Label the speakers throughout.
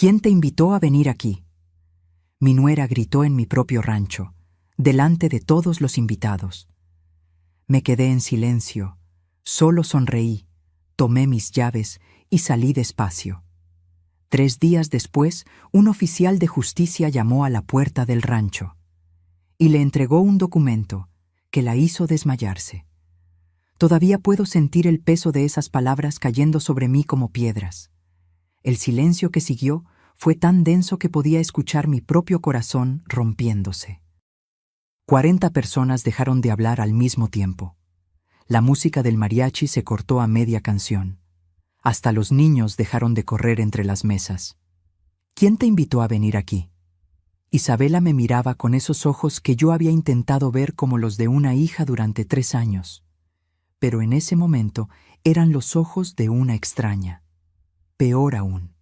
Speaker 1: ¿Quién te invitó a venir aquí? Mi nuera gritó en mi propio rancho, delante de todos los invitados. Me quedé en silencio, solo sonreí, tomé mis llaves y salí despacio. 3 días después, un oficial de justicia llamó a la puerta del rancho y le entregó un documento que la hizo desmayarse. Todavía puedo sentir el peso de esas palabras cayendo sobre mí como piedras. El silencio que siguió fue tan denso que podía escuchar mi propio corazón rompiéndose. 40 personas dejaron de hablar al mismo tiempo. La música del mariachi se cortó a media canción. Hasta los niños dejaron de correr entre las mesas. ¿Quién te invitó a venir aquí? Isabela me miraba con esos ojos que yo había intentado ver como los de una hija durante 3 años. Pero en ese momento eran los ojos de una extraña. Peor aún,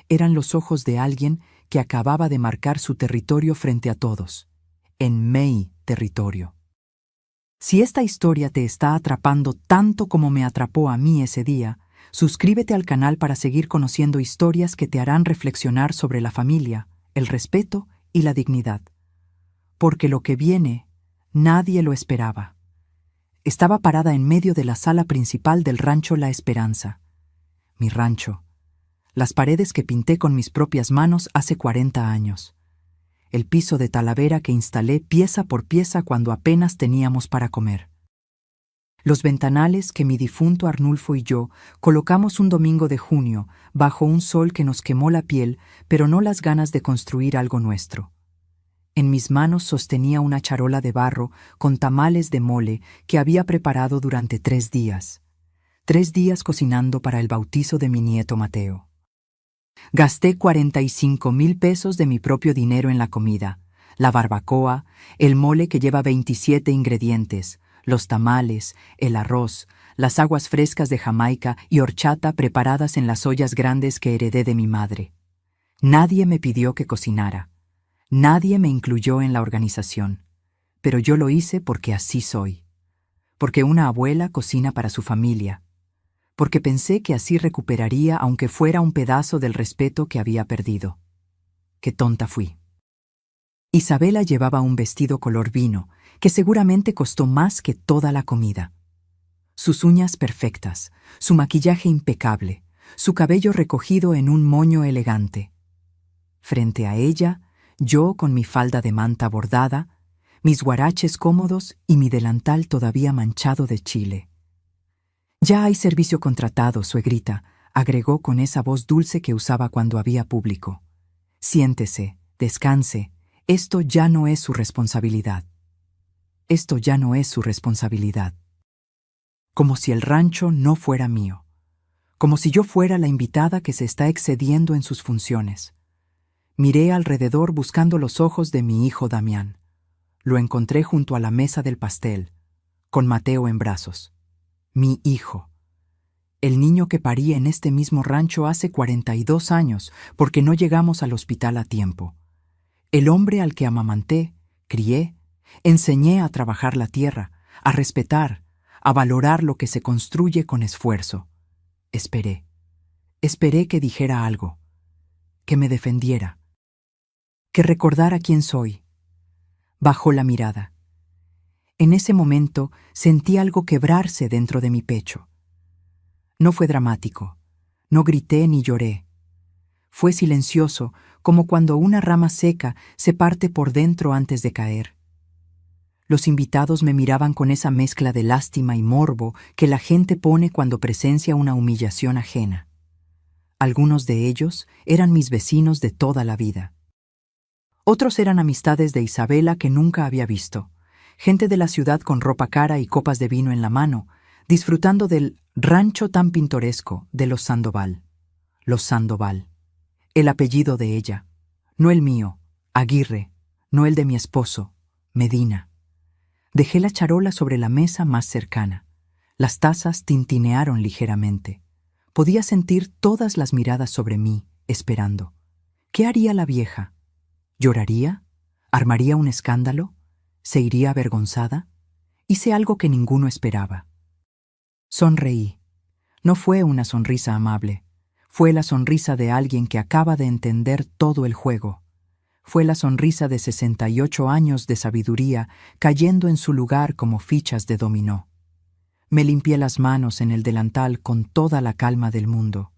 Speaker 1: eran los ojos de alguien que acababa de marcar su territorio frente a todos, en mi territorio. Si esta historia te está atrapando tanto como me atrapó a mí ese día, suscríbete al canal para seguir conociendo historias que te harán reflexionar sobre la familia, el respeto y la dignidad. Porque lo que viene, nadie lo esperaba. Estaba parada en medio de la sala principal del rancho La Esperanza. Mi rancho. Las paredes que pinté con mis propias manos hace 40 años. El piso de talavera que instalé pieza por pieza cuando apenas teníamos para comer. Los ventanales que mi difunto Arnulfo y yo colocamos un domingo de junio bajo un sol que nos quemó la piel, pero no las ganas de construir algo nuestro. En mis manos sostenía una charola de barro con tamales de mole que había preparado durante 3 días. 3 días cocinando para el bautizo de mi nieto Mateo. Gasté 45,000 pesos de mi propio dinero en la comida, la barbacoa, el mole que lleva 27 ingredientes, los tamales, el arroz, las aguas frescas de Jamaica y horchata preparadas en las ollas grandes que heredé de mi madre. Nadie me pidió que cocinara. Nadie me incluyó en la organización, pero yo lo hice porque así soy. Porque una abuela cocina para su familia. Porque pensé que así recuperaría aunque fuera un pedazo del respeto que había perdido. Qué tonta fui. Isabela llevaba un vestido color vino, que seguramente costó más que toda la comida. Sus uñas perfectas, su maquillaje impecable, su cabello recogido en un moño elegante. Frente a ella, yo con mi falda de manta bordada, mis guaraches cómodos y mi delantal todavía manchado de chile. «Ya hay servicio contratado, suegrita», agregó con esa voz dulce que usaba cuando había público. «Siéntese, descanse, esto ya no es su responsabilidad». Esto ya no es su responsabilidad. Como si el rancho no fuera mío. Como si yo fuera la invitada que se está excediendo en sus funciones. Miré alrededor buscando los ojos de mi hijo Damián. Lo encontré junto a la mesa del pastel, con Mateo en brazos. Mi hijo. El niño que parí en este mismo rancho hace 42 años porque no llegamos al hospital a tiempo. El hombre al que amamanté, crié, enseñé a trabajar la tierra, a respetar, a valorar lo que se construye con esfuerzo. Esperé. Esperé que dijera algo, que me defendiera, que recordara quién soy. Bajó la mirada. En ese momento sentí algo quebrarse dentro de mi pecho. No fue dramático, no grité ni lloré. Fue silencioso, como cuando una rama seca se parte por dentro antes de caer. Los invitados me miraban con esa mezcla de lástima y morbo que la gente pone cuando presencia una humillación ajena. Algunos de ellos eran mis vecinos de toda la vida. Otros eran amistades de Isabela que nunca había visto, gente de la ciudad con ropa cara y copas de vino en la mano, disfrutando del rancho tan pintoresco de los Sandoval. Los Sandoval. El apellido de ella, no el mío, Aguirre, no el de mi esposo, Medina. Dejé la charola sobre la mesa más cercana. Las tazas tintinearon ligeramente. Podía sentir todas las miradas sobre mí, esperando. ¿Qué haría la vieja? ¿Lloraría? ¿Armaría un escándalo? ¿Se iría avergonzada? Hice algo que ninguno esperaba. Sonreí. No fue una sonrisa amable. Fue la sonrisa de alguien que acaba de entender todo el juego. Fue la sonrisa de 68 años de sabiduría cayendo en su lugar como fichas de dominó. Me limpié las manos en el delantal con toda la calma del mundo.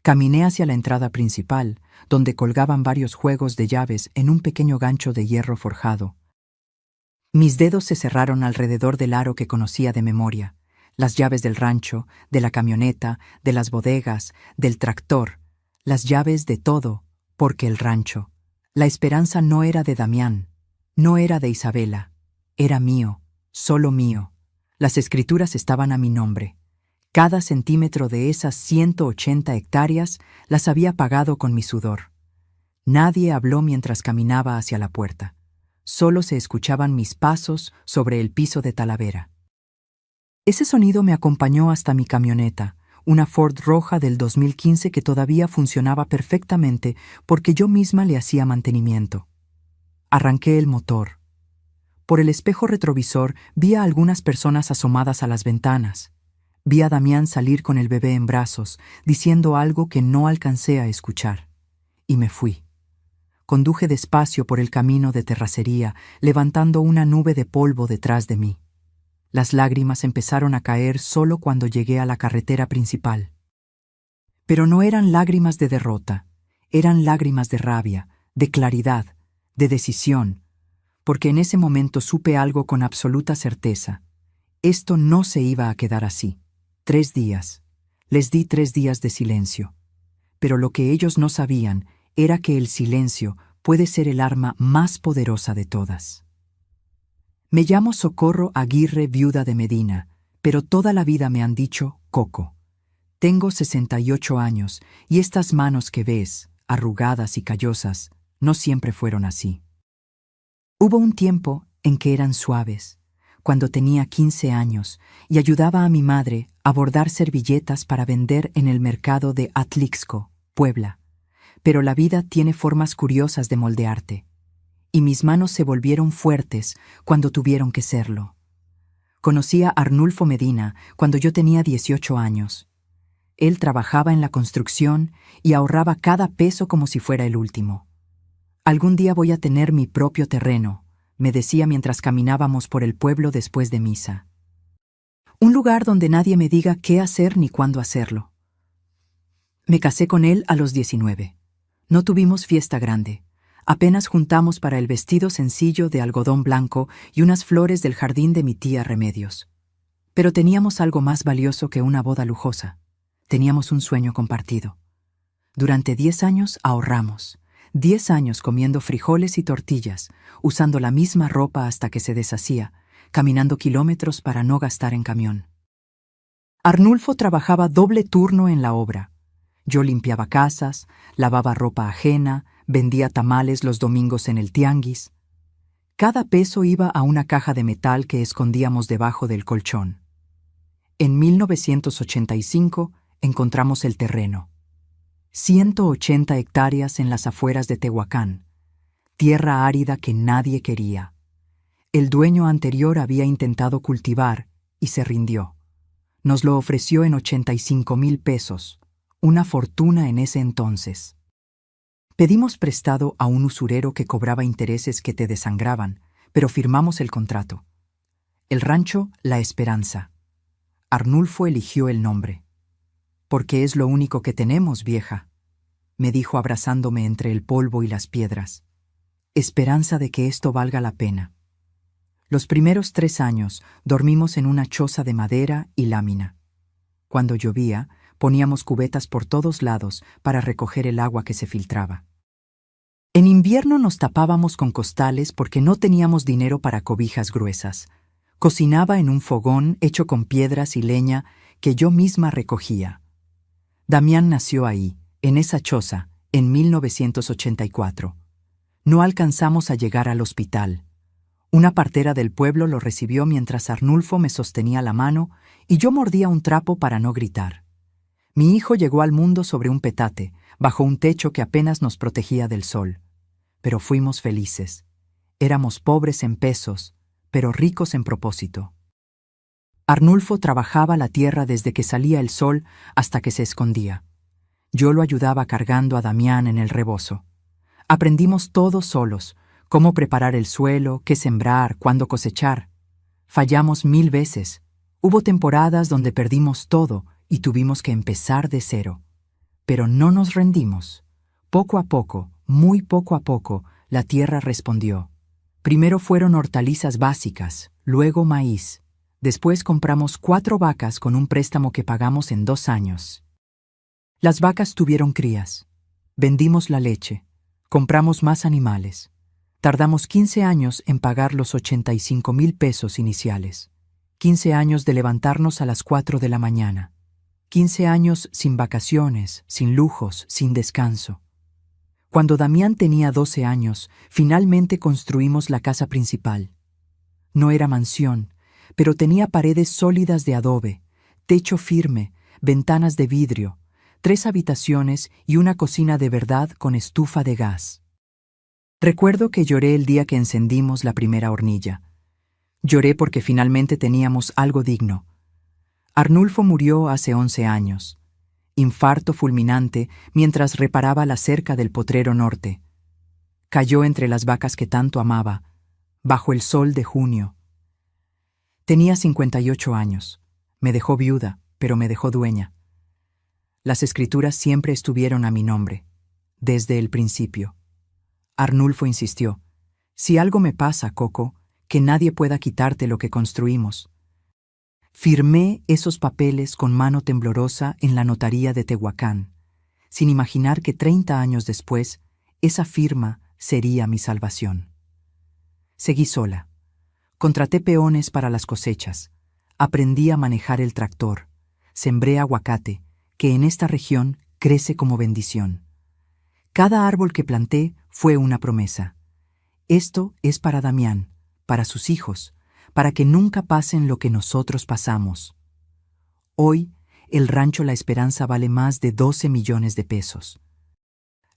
Speaker 1: Caminé hacia la entrada principal, donde colgaban varios juegos de llaves en un pequeño gancho de hierro forjado. Mis dedos se cerraron alrededor del aro que conocía de memoria, las llaves del rancho, de la camioneta, de las bodegas, del tractor, las llaves de todo, porque el rancho. La esperanza no era de Damián, no era de Isabela, era mío, solo mío. Las escrituras estaban a mi nombre. Cada centímetro de esas 180 hectáreas las había pagado con mi sudor. Nadie habló mientras caminaba hacia la puerta. Solo se escuchaban mis pasos sobre el piso de Talavera. Ese sonido me acompañó hasta mi camioneta, una Ford roja del 2015 que todavía funcionaba perfectamente porque yo misma le hacía mantenimiento. Arranqué el motor. Por el espejo retrovisor vi a algunas personas asomadas a las ventanas. Vi a Damián salir con el bebé en brazos, diciendo algo que no alcancé a escuchar. Y me fui. Conduje despacio por el camino de terracería, levantando una nube de polvo detrás de mí. Las lágrimas empezaron a caer solo cuando llegué a la carretera principal. Pero no eran lágrimas de derrota, eran lágrimas de rabia, de claridad, de decisión, porque en ese momento supe algo con absoluta certeza. Esto no se iba a quedar así. 3 días. Les di 3 días de silencio. Pero lo que ellos no sabían era que el silencio puede ser el arma más poderosa de todas. Me llamo Socorro Aguirre, viuda de Medina, pero toda la vida me han dicho Coco. Tengo 68 años y estas manos que ves, arrugadas y callosas, no siempre fueron así. Hubo un tiempo en que eran suaves, cuando tenía 15 años y ayudaba a mi madre a bordar servilletas para vender en el mercado de Atlixco, Puebla. Pero la vida tiene formas curiosas de moldearte, y mis manos se volvieron fuertes cuando tuvieron que serlo. Conocí a Arnulfo Medina cuando yo tenía 18 años. Él trabajaba en la construcción y ahorraba cada peso como si fuera el último. Algún día voy a tener mi propio terreno, me decía mientras caminábamos por el pueblo después de misa. Un lugar donde nadie me diga qué hacer ni cuándo hacerlo. Me casé con él a los 19. No tuvimos fiesta grande. Apenas juntamos para el vestido sencillo de algodón blanco y unas flores del jardín de mi tía Remedios. Pero teníamos algo más valioso que una boda lujosa. Teníamos un sueño compartido. Durante 10 años ahorramos. 10 años comiendo frijoles y tortillas, usando la misma ropa hasta que se deshacía, caminando kilómetros para no gastar en camión. Arnulfo trabajaba doble turno en la obra. Yo limpiaba casas, lavaba ropa ajena, vendía tamales los domingos en el tianguis. Cada peso iba a una caja de metal que escondíamos debajo del colchón. En 1985 encontramos el terreno. 180 hectáreas en las afueras de Tehuacán, tierra árida que nadie quería. El dueño anterior había intentado cultivar y se rindió. Nos lo ofreció en 85,000 pesos, una fortuna en ese entonces. Pedimos prestado a un usurero que cobraba intereses que te desangraban, pero firmamos el contrato. El rancho La Esperanza. Arnulfo eligió el nombre. «Porque es lo único que tenemos, vieja», me dijo abrazándome entre el polvo y las piedras. Esperanza de que esto valga la pena. Los primeros 3 años dormimos en una choza de madera y lámina. Cuando llovía, poníamos cubetas por todos lados para recoger el agua que se filtraba. En invierno nos tapábamos con costales porque no teníamos dinero para cobijas gruesas. Cocinaba en un fogón hecho con piedras y leña que yo misma recogía. Damián nació ahí, en esa choza, en 1984. No alcanzamos a llegar al hospital. Una partera del pueblo lo recibió mientras Arnulfo me sostenía la mano y yo mordía un trapo para no gritar. Mi hijo llegó al mundo sobre un petate, bajo un techo que apenas nos protegía del sol. Pero fuimos felices. Éramos pobres en pesos, pero ricos en propósito. Arnulfo trabajaba la tierra desde que salía el sol hasta que se escondía. Yo lo ayudaba cargando a Damián en el rebozo. Aprendimos todos solos, cómo preparar el suelo, qué sembrar, cuándo cosechar. Fallamos 1000 veces. Hubo temporadas donde perdimos todo y tuvimos que empezar de cero. Pero no nos rendimos. Poco a poco, muy poco a poco, la tierra respondió. Primero fueron hortalizas básicas, luego maíz. Después compramos 4 vacas con un préstamo que pagamos en 2 años. Las vacas tuvieron crías. Vendimos la leche. Compramos más animales. Tardamos 15 años en pagar los 85,000 pesos iniciales. 15 años de levantarnos a las 4 de la mañana. 15 años sin vacaciones, sin lujos, sin descanso. Cuando Damián tenía 12 años, finalmente construimos la casa principal. No era mansión, pero tenía paredes sólidas de adobe, techo firme, ventanas de vidrio, 3 habitaciones y una cocina de verdad con estufa de gas. Recuerdo que lloré el día que encendimos la primera hornilla. Lloré porque finalmente teníamos algo digno. Arnulfo murió hace 11 años. Infarto fulminante mientras reparaba la cerca del potrero norte. Cayó entre las vacas que tanto amaba, bajo el sol de junio. Tenía 58 años. Me dejó viuda, pero me dejó dueña. Las escrituras siempre estuvieron a mi nombre, desde el principio. Arnulfo insistió: si algo me pasa, Coco, que nadie pueda quitarte lo que construimos. Firmé esos papeles con mano temblorosa en la notaría de Tehuacán, sin imaginar que 30 años después, esa firma sería mi salvación. Seguí sola. Contraté peones para las cosechas. Aprendí a manejar el tractor. Sembré aguacate, que en esta región crece como bendición. Cada árbol que planté fue una promesa. Esto es para Damián, para sus hijos, para que nunca pasen lo que nosotros pasamos. Hoy, el rancho La Esperanza vale más de 12 millones de pesos.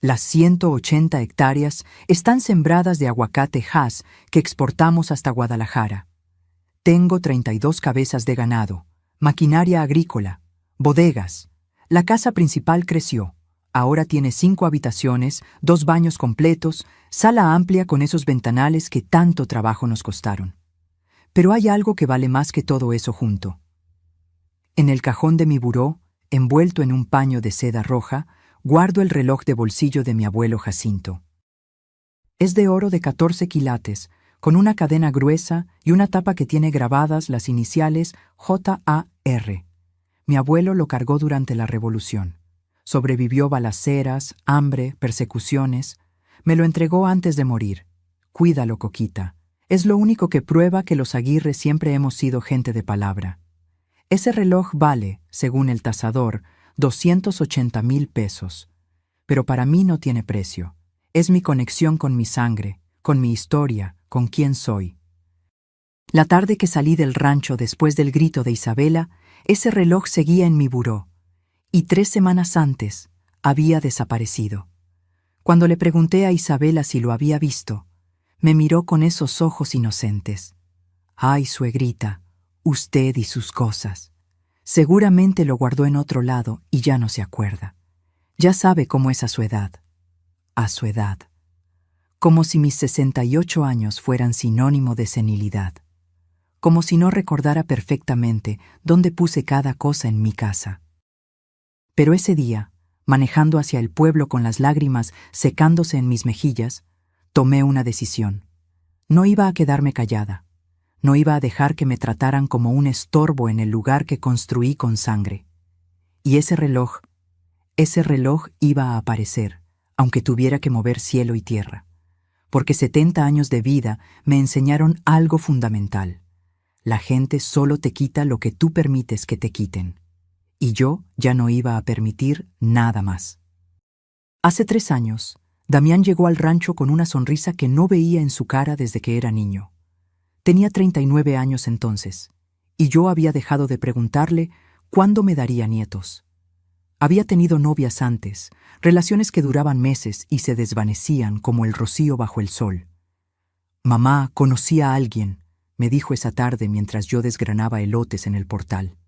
Speaker 1: Las 180 hectáreas están sembradas de aguacate Hass que exportamos hasta Guadalajara. Tengo 32 cabezas de ganado, maquinaria agrícola, bodegas. La casa principal creció. Ahora tiene 5 habitaciones, 2 baños completos, sala amplia con esos ventanales que tanto trabajo nos costaron. Pero hay algo que vale más que todo eso junto. En el cajón de mi buró, envuelto en un paño de seda roja, guardo el reloj de bolsillo de mi abuelo Jacinto. Es de oro de 14 quilates, con una cadena gruesa y una tapa que tiene grabadas las iniciales JAR. Mi abuelo lo cargó durante la Revolución. Sobrevivió balaceras, hambre, persecuciones. Me lo entregó antes de morir. Cuídalo, Coquita. Es lo único que prueba que los Aguirre siempre hemos sido gente de palabra. Ese reloj vale, según el tasador, 280,000 pesos. Pero para mí no tiene precio. Es mi conexión con mi sangre, con mi historia, con quién soy. La tarde que salí del rancho después del grito de Isabela, ese reloj seguía en mi buró. Y 3 semanas antes había desaparecido. Cuando le pregunté a Isabela si lo había visto, me miró con esos ojos inocentes. Ay, suegrita, usted y sus cosas. Seguramente lo guardó en otro lado y ya no se acuerda. Ya sabe cómo es a su edad. A su edad. Como si mis 68 años fueran sinónimo de senilidad. Como si no recordara perfectamente dónde puse cada cosa en mi casa. Pero ese día, manejando hacia el pueblo con las lágrimas secándose en mis mejillas, tomé una decisión. No iba a quedarme callada. No iba a dejar que me trataran como un estorbo en el lugar que construí con sangre. Y ese reloj iba a aparecer, aunque tuviera que mover cielo y tierra. Porque 70 años de vida me enseñaron algo fundamental. La gente solo te quita lo que tú permites que te quiten. Y yo ya no iba a permitir nada más. Hace 3 años, Damián llegó al rancho con una sonrisa que no veía en su cara desde que era niño. Tenía 39 años entonces, y yo había dejado de preguntarle cuándo me daría nietos. Había tenido novias antes, relaciones que duraban meses y se desvanecían como el rocío bajo el sol. «Mamá, conocí a alguien», me dijo esa tarde mientras yo desgranaba elotes en el portal.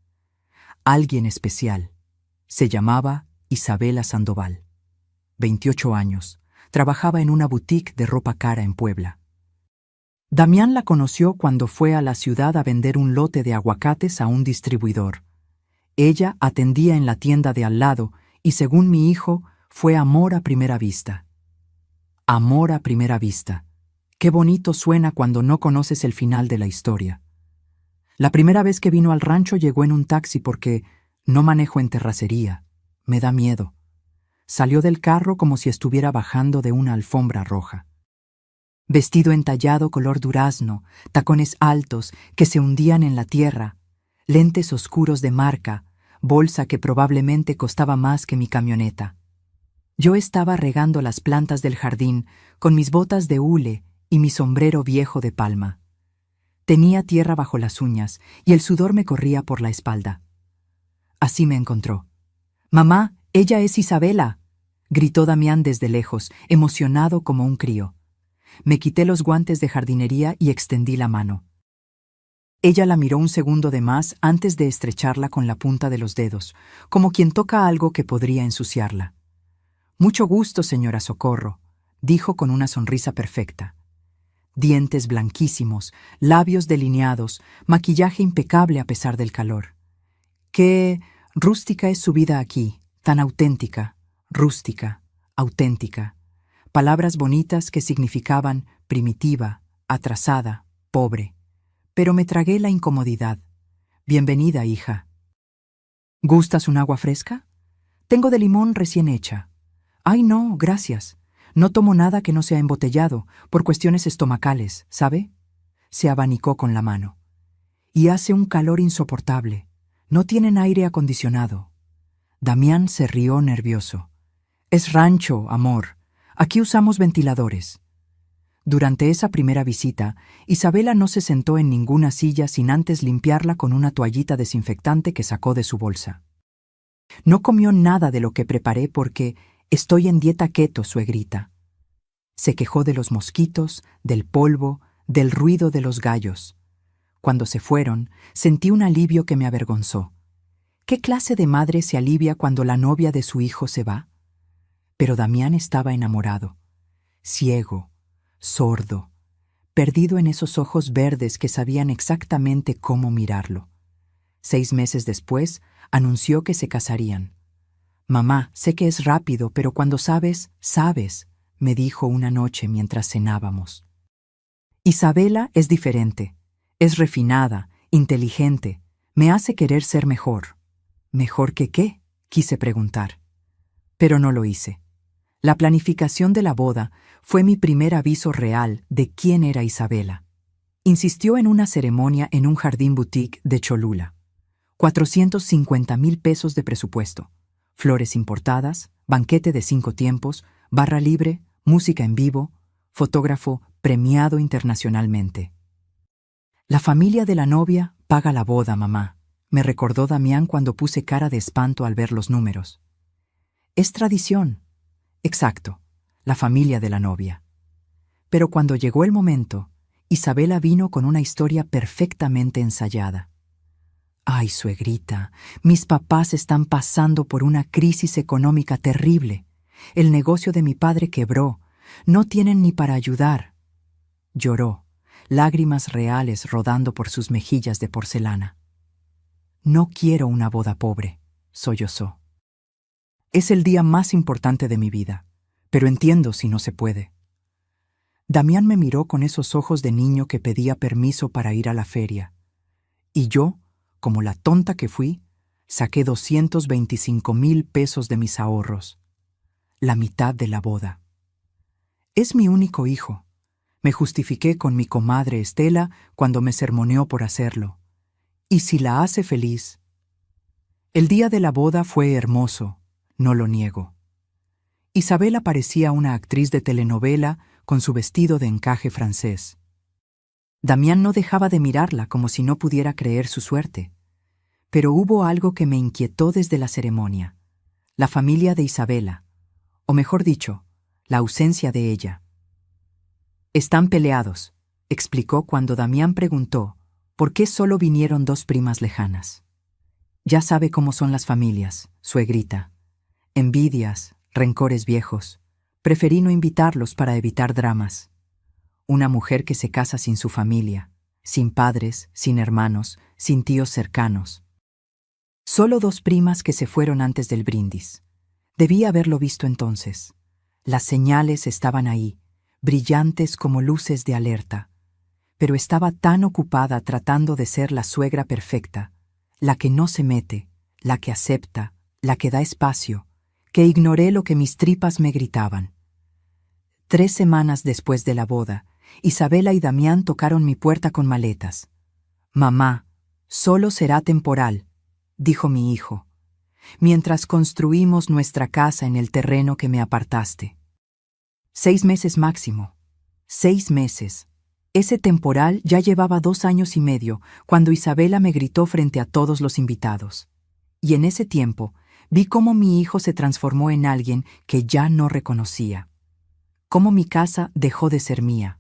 Speaker 1: Alguien especial. Se llamaba Isabela Sandoval. 28 años. Trabajaba en una boutique de ropa cara en Puebla. Damián la conoció cuando fue a la ciudad a vender un lote de aguacates a un distribuidor. Ella atendía en la tienda de al lado y, según mi hijo, fue amor a primera vista. Amor a primera vista. Qué bonito suena cuando no conoces el final de la historia. La primera vez que vino al rancho llegó en un taxi porque no manejo en terracería. Me da miedo. Salió del carro como si estuviera bajando de una alfombra roja. Vestido entallado color durazno, tacones altos que se hundían en la tierra, lentes oscuros de marca, bolsa que probablemente costaba más que mi camioneta. Yo estaba regando las plantas del jardín con mis botas de hule y mi sombrero viejo de palma. Tenía tierra bajo las uñas y el sudor me corría por la espalda. Así me encontró. «Mamá, ella es Isabela», gritó Damián desde lejos, emocionado como un crío. Me quité los guantes de jardinería y extendí la mano. Ella la miró un segundo de más antes de estrecharla con la punta de los dedos, como quien toca algo que podría ensuciarla. «Mucho gusto, señora Socorro», dijo con una sonrisa perfecta. Dientes blanquísimos, labios delineados, maquillaje impecable a pesar del calor. Qué rústica es su vida aquí, tan auténtica, rústica, auténtica. Palabras bonitas que significaban primitiva, atrasada, pobre. Pero me tragué la incomodidad. «Bienvenida, hija». «¿Gustas un agua fresca? Tengo de limón recién hecha». «Ay, no, gracias. No tomo nada que no sea embotellado, por cuestiones estomacales, ¿sabe?». Se abanicó con la mano. «Y hace un calor insoportable. No tienen aire acondicionado». Damián se rió nervioso. «Es rancho, amor. Aquí usamos ventiladores». Durante esa primera visita, Isabela no se sentó en ninguna silla sin antes limpiarla con una toallita desinfectante que sacó de su bolsa. No comió nada de lo que preparé porque «estoy en dieta keto, suegrita». Se quejó de los mosquitos, del polvo, del ruido de los gallos. Cuando se fueron, sentí un alivio que me avergonzó. ¿Qué clase de madre se alivia cuando la novia de su hijo se va? Pero Damián estaba enamorado, ciego, sordo, perdido en esos ojos verdes que sabían exactamente cómo mirarlo. 6 meses después, anunció que se casarían. «Mamá, sé que es rápido, pero cuando sabes, sabes», me dijo una noche mientras cenábamos. Isabela es diferente, es refinada, inteligente, me hace querer ser mejor. ¿Mejor que qué?, quise preguntar. Pero no lo hice. La planificación de la boda fue mi primer aviso real de quién era Isabela. Insistió en una ceremonia en un jardín boutique de Cholula. 450,000 pesos de presupuesto. Flores importadas, banquete de 5 tiempos, barra libre, música en vivo, fotógrafo premiado internacionalmente. «La familia de la novia paga la boda, mamá», me recordó Damián cuando puse cara de espanto al ver los números. «Es tradición». Exacto, la familia de la novia. Pero cuando llegó el momento, Isabela vino con una historia perfectamente ensayada. «Ay, suegrita, mis papás están pasando por una crisis económica terrible. El negocio de mi padre quebró. No tienen ni para ayudar». Lloró, lágrimas reales rodando por sus mejillas de porcelana. «No quiero una boda pobre», sollozó. «Es el día más importante de mi vida, pero entiendo si no se puede». Damián me miró con esos ojos de niño que pedía permiso para ir a la feria. Y yo, como la tonta que fui, saqué 225,000 pesos de mis ahorros. La mitad de la boda. «Es mi único hijo», me justifiqué con mi comadre Estela cuando me sermoneó por hacerlo. «Y si la hace feliz». El día de la boda fue hermoso, no lo niego. Isabela parecía una actriz de telenovela con su vestido de encaje francés. Damián no dejaba de mirarla como si no pudiera creer su suerte. Pero hubo algo que me inquietó desde la ceremonia: la familia de Isabela, o mejor dicho, la ausencia de ella. «Están peleados», explicó cuando Damián preguntó por qué solo vinieron 2 primas lejanas. «Ya sabe cómo son las familias, suegrita. Envidias, rencores viejos. Preferí no invitarlos para evitar dramas. Una mujer que se casa sin su familia, sin padres, sin hermanos, sin tíos cercanos. Solo 2 primas que se fueron antes del brindis. Debí haberlo visto entonces. Las señales estaban ahí, brillantes como luces de alerta. Pero estaba tan ocupada tratando de ser la suegra perfecta, la que no se mete, la que acepta, la que da espacio, que ignoré lo que mis tripas me gritaban. 3 semanas después de la boda, Isabela y Damián tocaron mi puerta con maletas. «Mamá, solo será temporal», dijo mi hijo, «mientras construimos nuestra casa en el terreno que me apartaste». 6 meses máximo. 6 meses. Ese temporal ya llevaba 2 años y medio, cuando Isabela me gritó frente a todos los invitados. Y en ese tiempo, vi cómo mi hijo se transformó en alguien que ya no reconocía. Cómo mi casa dejó de ser mía.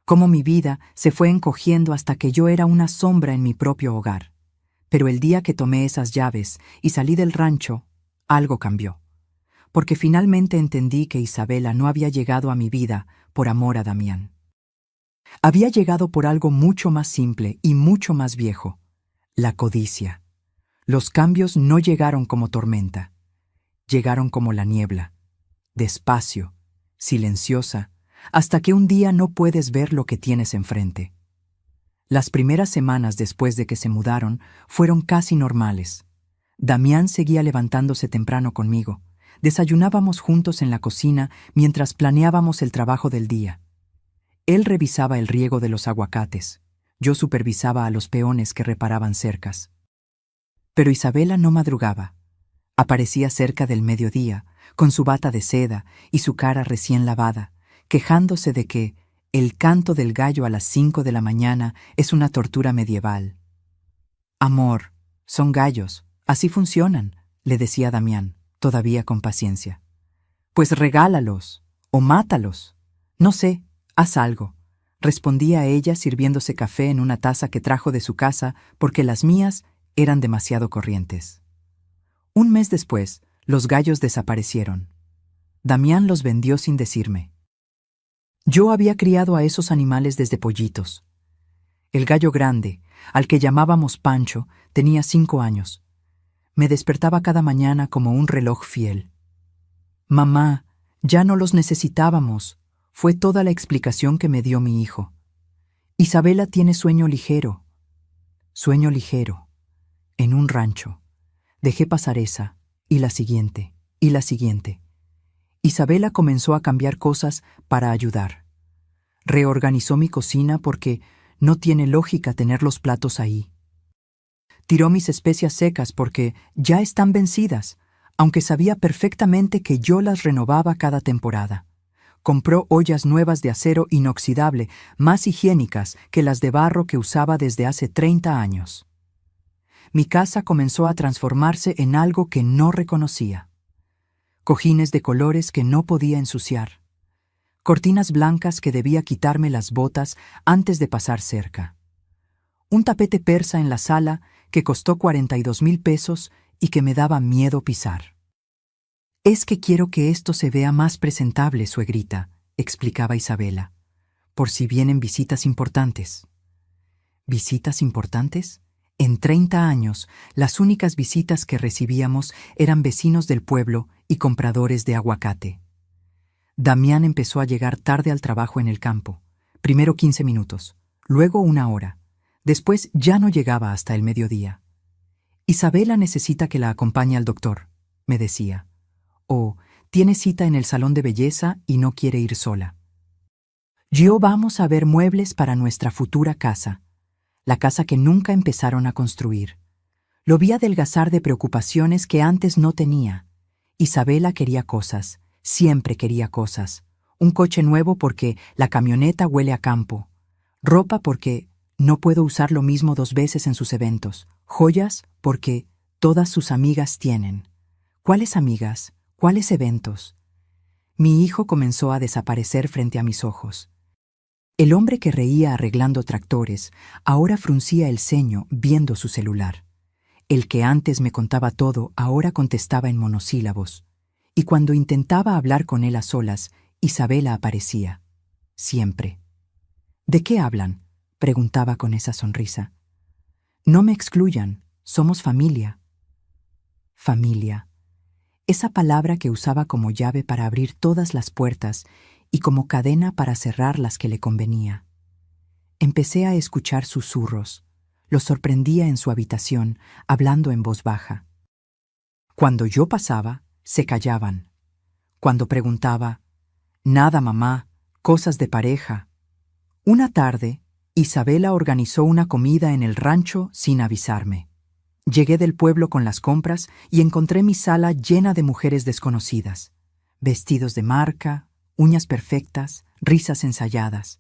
Speaker 1: Cómo mi vida se fue encogiendo hasta que yo era una sombra en mi propio hogar. Pero el día que tomé esas llaves y salí del rancho, algo cambió. Porque finalmente entendí que Isabela no había llegado a mi vida por amor a Damián. Había llegado por algo mucho más simple y mucho más viejo: la codicia. Los cambios no llegaron como tormenta. Llegaron como la niebla, despacio, silenciosa, hasta que un día no puedes ver lo que tienes enfrente. Las primeras semanas después de que se mudaron fueron casi normales. Damián seguía levantándose temprano conmigo. Desayunábamos juntos en la cocina mientras planeábamos el trabajo del día. Él revisaba el riego de los aguacates. Yo supervisaba a los peones que reparaban cercas. Pero Isabela no madrugaba. Aparecía cerca del mediodía, con su bata de seda y su cara recién lavada, quejándose de que el canto del gallo a las 5 de la mañana es una tortura medieval. «Amor, son gallos, así funcionan», le decía Damián, todavía con paciencia. «Pues regálalos, o mátalos. No sé, haz algo», respondía ella sirviéndose café en una taza que trajo de su casa porque las mías eran demasiado corrientes. Un mes después, los gallos desaparecieron. Damián los vendió sin decirme. Yo había criado a esos animales desde pollitos. El gallo grande, al que llamábamos Pancho, tenía 5 años. Me despertaba cada mañana como un reloj fiel. «Mamá, ya no los necesitábamos», fue toda la explicación que me dio mi hijo. «Isabela tiene sueño ligero». Sueño ligero. En un rancho. Dejé pasar esa, y la siguiente, y la siguiente. Isabela comenzó a cambiar cosas para ayudar. Reorganizó mi cocina porque no tiene lógica tener los platos ahí. Tiró mis especias secas porque ya están vencidas, aunque sabía perfectamente que yo las renovaba cada temporada. Compró ollas nuevas de acero inoxidable, más higiénicas que las de barro que usaba desde hace 30 años. Mi casa comenzó a transformarse en algo que no reconocía. Cojines de colores que no podía ensuciar. Cortinas blancas que debía quitarme las botas antes de pasar cerca. Un tapete persa en la sala que costó 42,000 pesos y que me daba miedo pisar. «Es que quiero que esto se vea más presentable, suegrita», explicaba Isabela, «por si vienen visitas importantes». ¿Visitas importantes? En 30 años, las únicas visitas que recibíamos eran vecinos del pueblo y compradores de aguacate. Damián empezó a llegar tarde al trabajo en el campo. Primero 15 minutos, luego 1 hora. Después ya no llegaba hasta el mediodía. «Isabela necesita que la acompañe al doctor», me decía. O «tiene cita en el salón de belleza y no quiere ir sola». «Yo vamos a ver muebles para nuestra futura casa», la casa que nunca empezaron a construir. Lo vi adelgazar de preocupaciones que antes no tenía. Isabela quería cosas, siempre quería cosas. Un coche nuevo porque la camioneta huele a campo. Ropa porque no puedo usar lo mismo 2 veces en sus eventos. Joyas porque todas sus amigas tienen. ¿Cuáles amigas? ¿Cuáles eventos? Mi hijo comenzó a desaparecer frente a mis ojos. El hombre que reía arreglando tractores ahora fruncía el ceño viendo su celular. El que antes me contaba todo ahora contestaba en monosílabos. y cuando intentaba hablar con él a solas, Isabela aparecía. Siempre. ¿De qué hablan?, preguntaba con esa sonrisa. No me excluyan, somos familia. Familia. Esa palabra que usaba como llave para abrir todas las puertas y como cadena para cerrar las que le convenía. Empecé a escuchar susurros. Los sorprendía en su habitación, hablando en voz baja. Cuando yo pasaba, se callaban. Cuando preguntaba, «Nada, mamá, cosas de pareja». Una tarde, Isabela organizó una comida en el rancho sin avisarme. Llegué del pueblo con las compras y encontré mi sala llena de mujeres desconocidas. Vestidos de marca, uñas perfectas, risas ensayadas.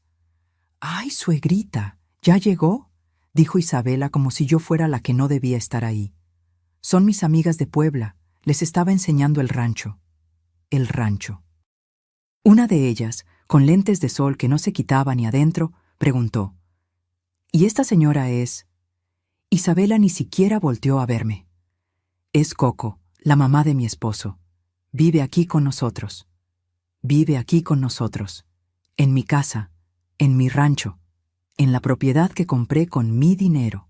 Speaker 1: «¡Ay, suegrita! ¿Ya llegó?», dijo Isabela como si yo fuera la que no debía estar ahí. «Son mis amigas de Puebla. Les estaba enseñando el rancho». El rancho. Una de ellas, con lentes de sol que no se quitaba ni adentro, preguntó, «¿Y esta señora es...?» Isabela ni siquiera volteó a verme. «Es Coco, la mamá de mi esposo. Vive aquí con nosotros. Vive aquí con nosotros. En mi casa, en mi rancho, en la propiedad que compré con mi dinero».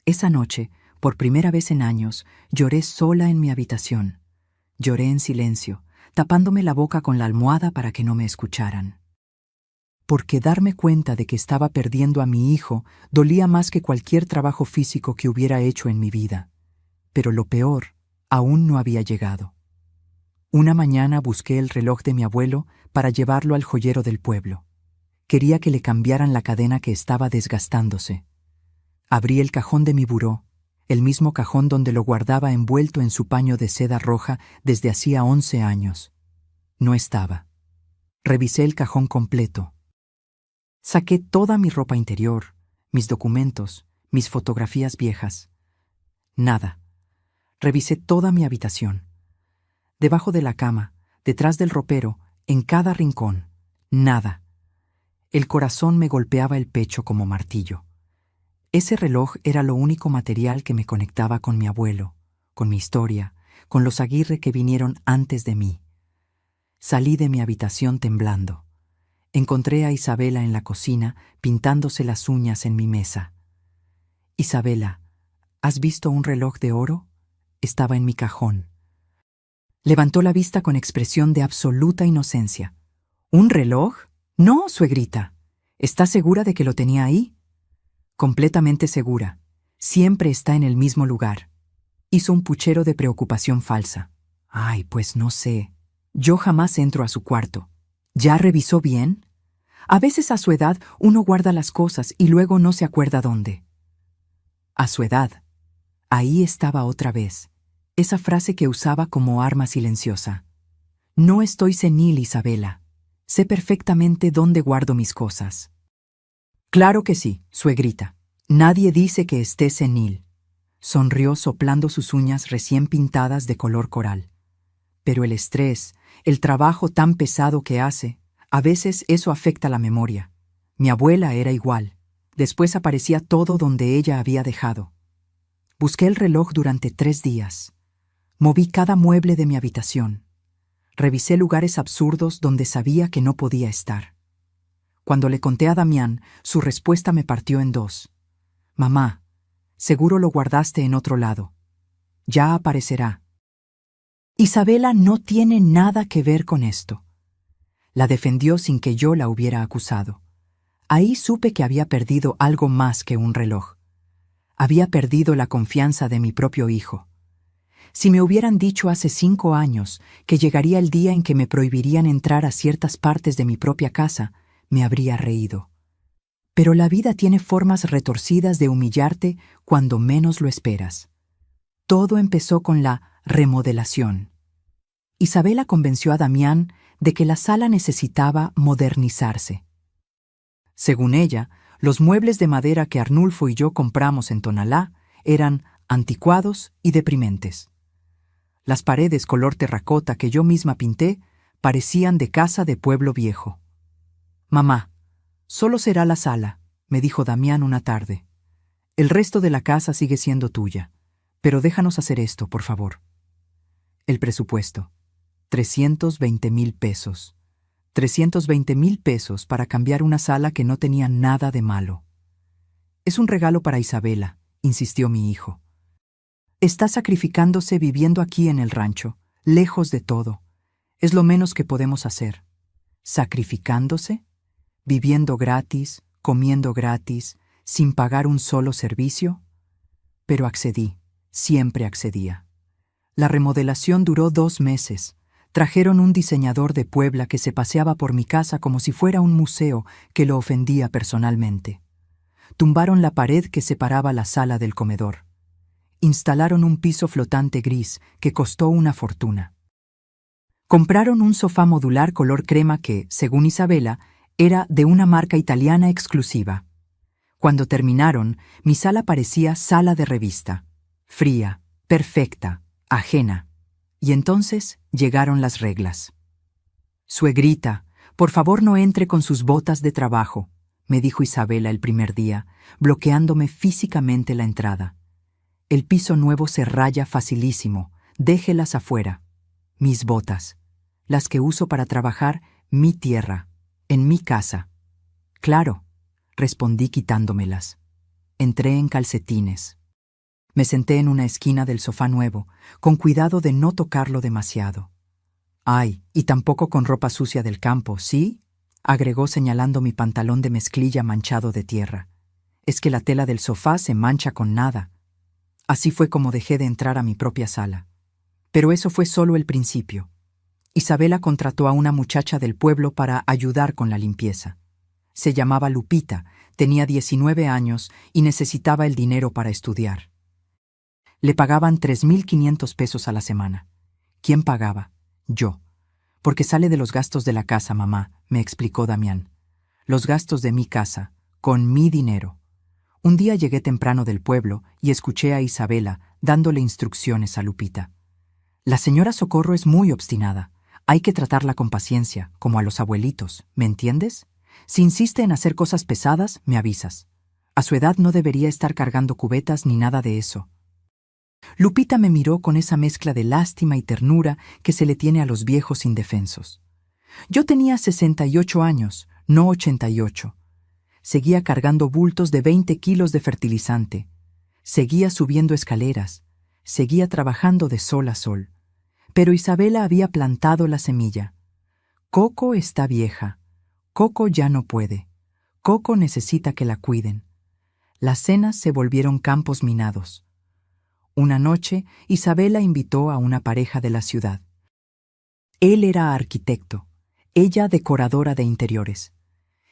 Speaker 1: Esa noche, por primera vez en años, lloré sola en mi habitación. Lloré en silencio, tapándome la boca con la almohada para que no me escucharan. Porque darme cuenta de que estaba perdiendo a mi hijo dolía más que cualquier trabajo físico que hubiera hecho en mi vida. Pero lo peor aún no había llegado. Una mañana busqué el reloj de mi abuelo para llevarlo al joyero del pueblo. Quería que le cambiaran la cadena que estaba desgastándose. Abrí el cajón de mi buró, el mismo cajón donde lo guardaba envuelto en su paño de seda roja desde hacía 11 años. No estaba. Revisé el cajón completo. Saqué toda mi ropa interior, mis documentos, mis fotografías viejas. Nada. Revisé toda mi habitación. Debajo de la cama, detrás del ropero, en cada rincón. Nada. El corazón me golpeaba el pecho como martillo. Ese reloj era lo único material que me conectaba con mi abuelo, con mi historia, con los Aguirre que vinieron antes de mí. Salí de mi habitación temblando. Encontré a Isabela en la cocina, pintándose las uñas en mi mesa. «Isabela, ¿has visto un reloj de oro?», estaba en mi cajón. Levantó la vista con expresión de absoluta inocencia. «¿Un reloj? No, suegrita. ¿Estás segura de que lo tenía ahí?». «Completamente segura. Siempre está en el mismo lugar». Hizo un puchero de preocupación falsa. «Ay, pues no sé. Yo jamás entro a su cuarto». «¿Ya revisó bien?». «A veces a su edad uno guarda las cosas y luego no se acuerda dónde». A su edad. Ahí estaba otra vez. Esa frase que usaba como arma silenciosa. «No estoy senil, Isabela. Sé perfectamente dónde guardo mis cosas». «Claro que sí, suegrita. Nadie dice que esté senil». Sonrió soplando sus uñas recién pintadas de color coral. «Pero el estrés, el trabajo tan pesado que hace, a veces eso afecta la memoria. Mi abuela era igual. Después aparecía todo donde ella había dejado». Busqué el reloj durante 3 días. Moví cada mueble de mi habitación. Revisé lugares absurdos donde sabía que no podía estar. Cuando le conté a Damián, su respuesta me partió en 2. «Mamá, seguro lo guardaste en otro lado. Ya aparecerá». Isabela no tiene nada que ver con esto. La defendió sin que yo la hubiera acusado. Ahí supe que había perdido algo más que un reloj. Había perdido la confianza de mi propio hijo. Si me hubieran dicho hace 5 años que llegaría el día en que me prohibirían entrar a ciertas partes de mi propia casa, me habría reído. Pero la vida tiene formas retorcidas de humillarte cuando menos lo esperas. Todo empezó con la remodelación. Isabela convenció a Damián de que la sala necesitaba modernizarse. Según ella, los muebles de madera que Arnulfo y yo compramos en Tonalá eran anticuados y deprimentes. Las paredes color terracota que yo misma pinté parecían de casa de pueblo viejo. «Mamá, solo será la sala», me dijo Damián una tarde. «El resto de la casa sigue siendo tuya, pero déjanos hacer esto, por favor». El presupuesto. 320,000 pesos. 320,000 pesos para cambiar una sala que no tenía nada de malo. Es un regalo para Isabela, insistió mi hijo. Está sacrificándose viviendo aquí en el rancho, lejos de todo. Es lo menos que podemos hacer. ¿Sacrificándose? ¿Viviendo gratis, comiendo gratis, sin pagar un solo servicio? Pero accedí, siempre accedía. La remodelación duró 2 meses. Trajeron un diseñador de Puebla que se paseaba por mi casa como si fuera un museo que lo ofendía personalmente. Tumbaron la pared que separaba la sala del comedor. Instalaron un piso flotante gris que costó una fortuna. Compraron un sofá modular color crema que, según Isabela, era de una marca italiana exclusiva. Cuando terminaron, mi sala parecía sala de revista. Fría, perfecta, ajena. Y entonces llegaron las reglas. «Suegrita, por favor no entre con sus botas de trabajo», me dijo Isabela el primer día, bloqueándome físicamente la entrada. «El piso nuevo se raya facilísimo, déjelas afuera. Mis botas, las que uso para trabajar mi tierra, en mi casa». «Claro», respondí quitándomelas. Entré en calcetines. Me senté en una esquina del sofá nuevo, con cuidado de no tocarlo demasiado. «Ay, y tampoco con ropa sucia del campo, ¿sí?», agregó señalando mi pantalón de mezclilla manchado de tierra. «Es que la tela del sofá se mancha con nada». Así fue como dejé de entrar a mi propia sala. Pero eso fue solo el principio. Isabela contrató a una muchacha del pueblo para ayudar con la limpieza. Se llamaba Lupita, tenía 19 años y necesitaba el dinero para estudiar. Le pagaban 3,500 pesos a la semana. ¿Quién pagaba? Yo. Porque sale de los gastos de la casa, mamá, me explicó Damián. Los gastos de mi casa, con mi dinero. Un día llegué temprano del pueblo y escuché a Isabela dándole instrucciones a Lupita. La señora Socorro es muy obstinada. Hay que tratarla con paciencia, como a los abuelitos, ¿me entiendes? Si insiste en hacer cosas pesadas, me avisas. A su edad no debería estar cargando cubetas ni nada de eso. Lupita me miró con esa mezcla de lástima y ternura que se le tiene a los viejos indefensos. Yo tenía 68 años, no 88. Seguía cargando bultos de 20 kilos de fertilizante. Seguía subiendo escaleras. Seguía trabajando de sol a sol. Pero Isabela había plantado la semilla. Coco está vieja. Coco ya no puede. Coco necesita que la cuiden. Las cenas se volvieron campos minados. Una noche, Isabela invitó a una pareja de la ciudad. Él era arquitecto, ella decoradora de interiores.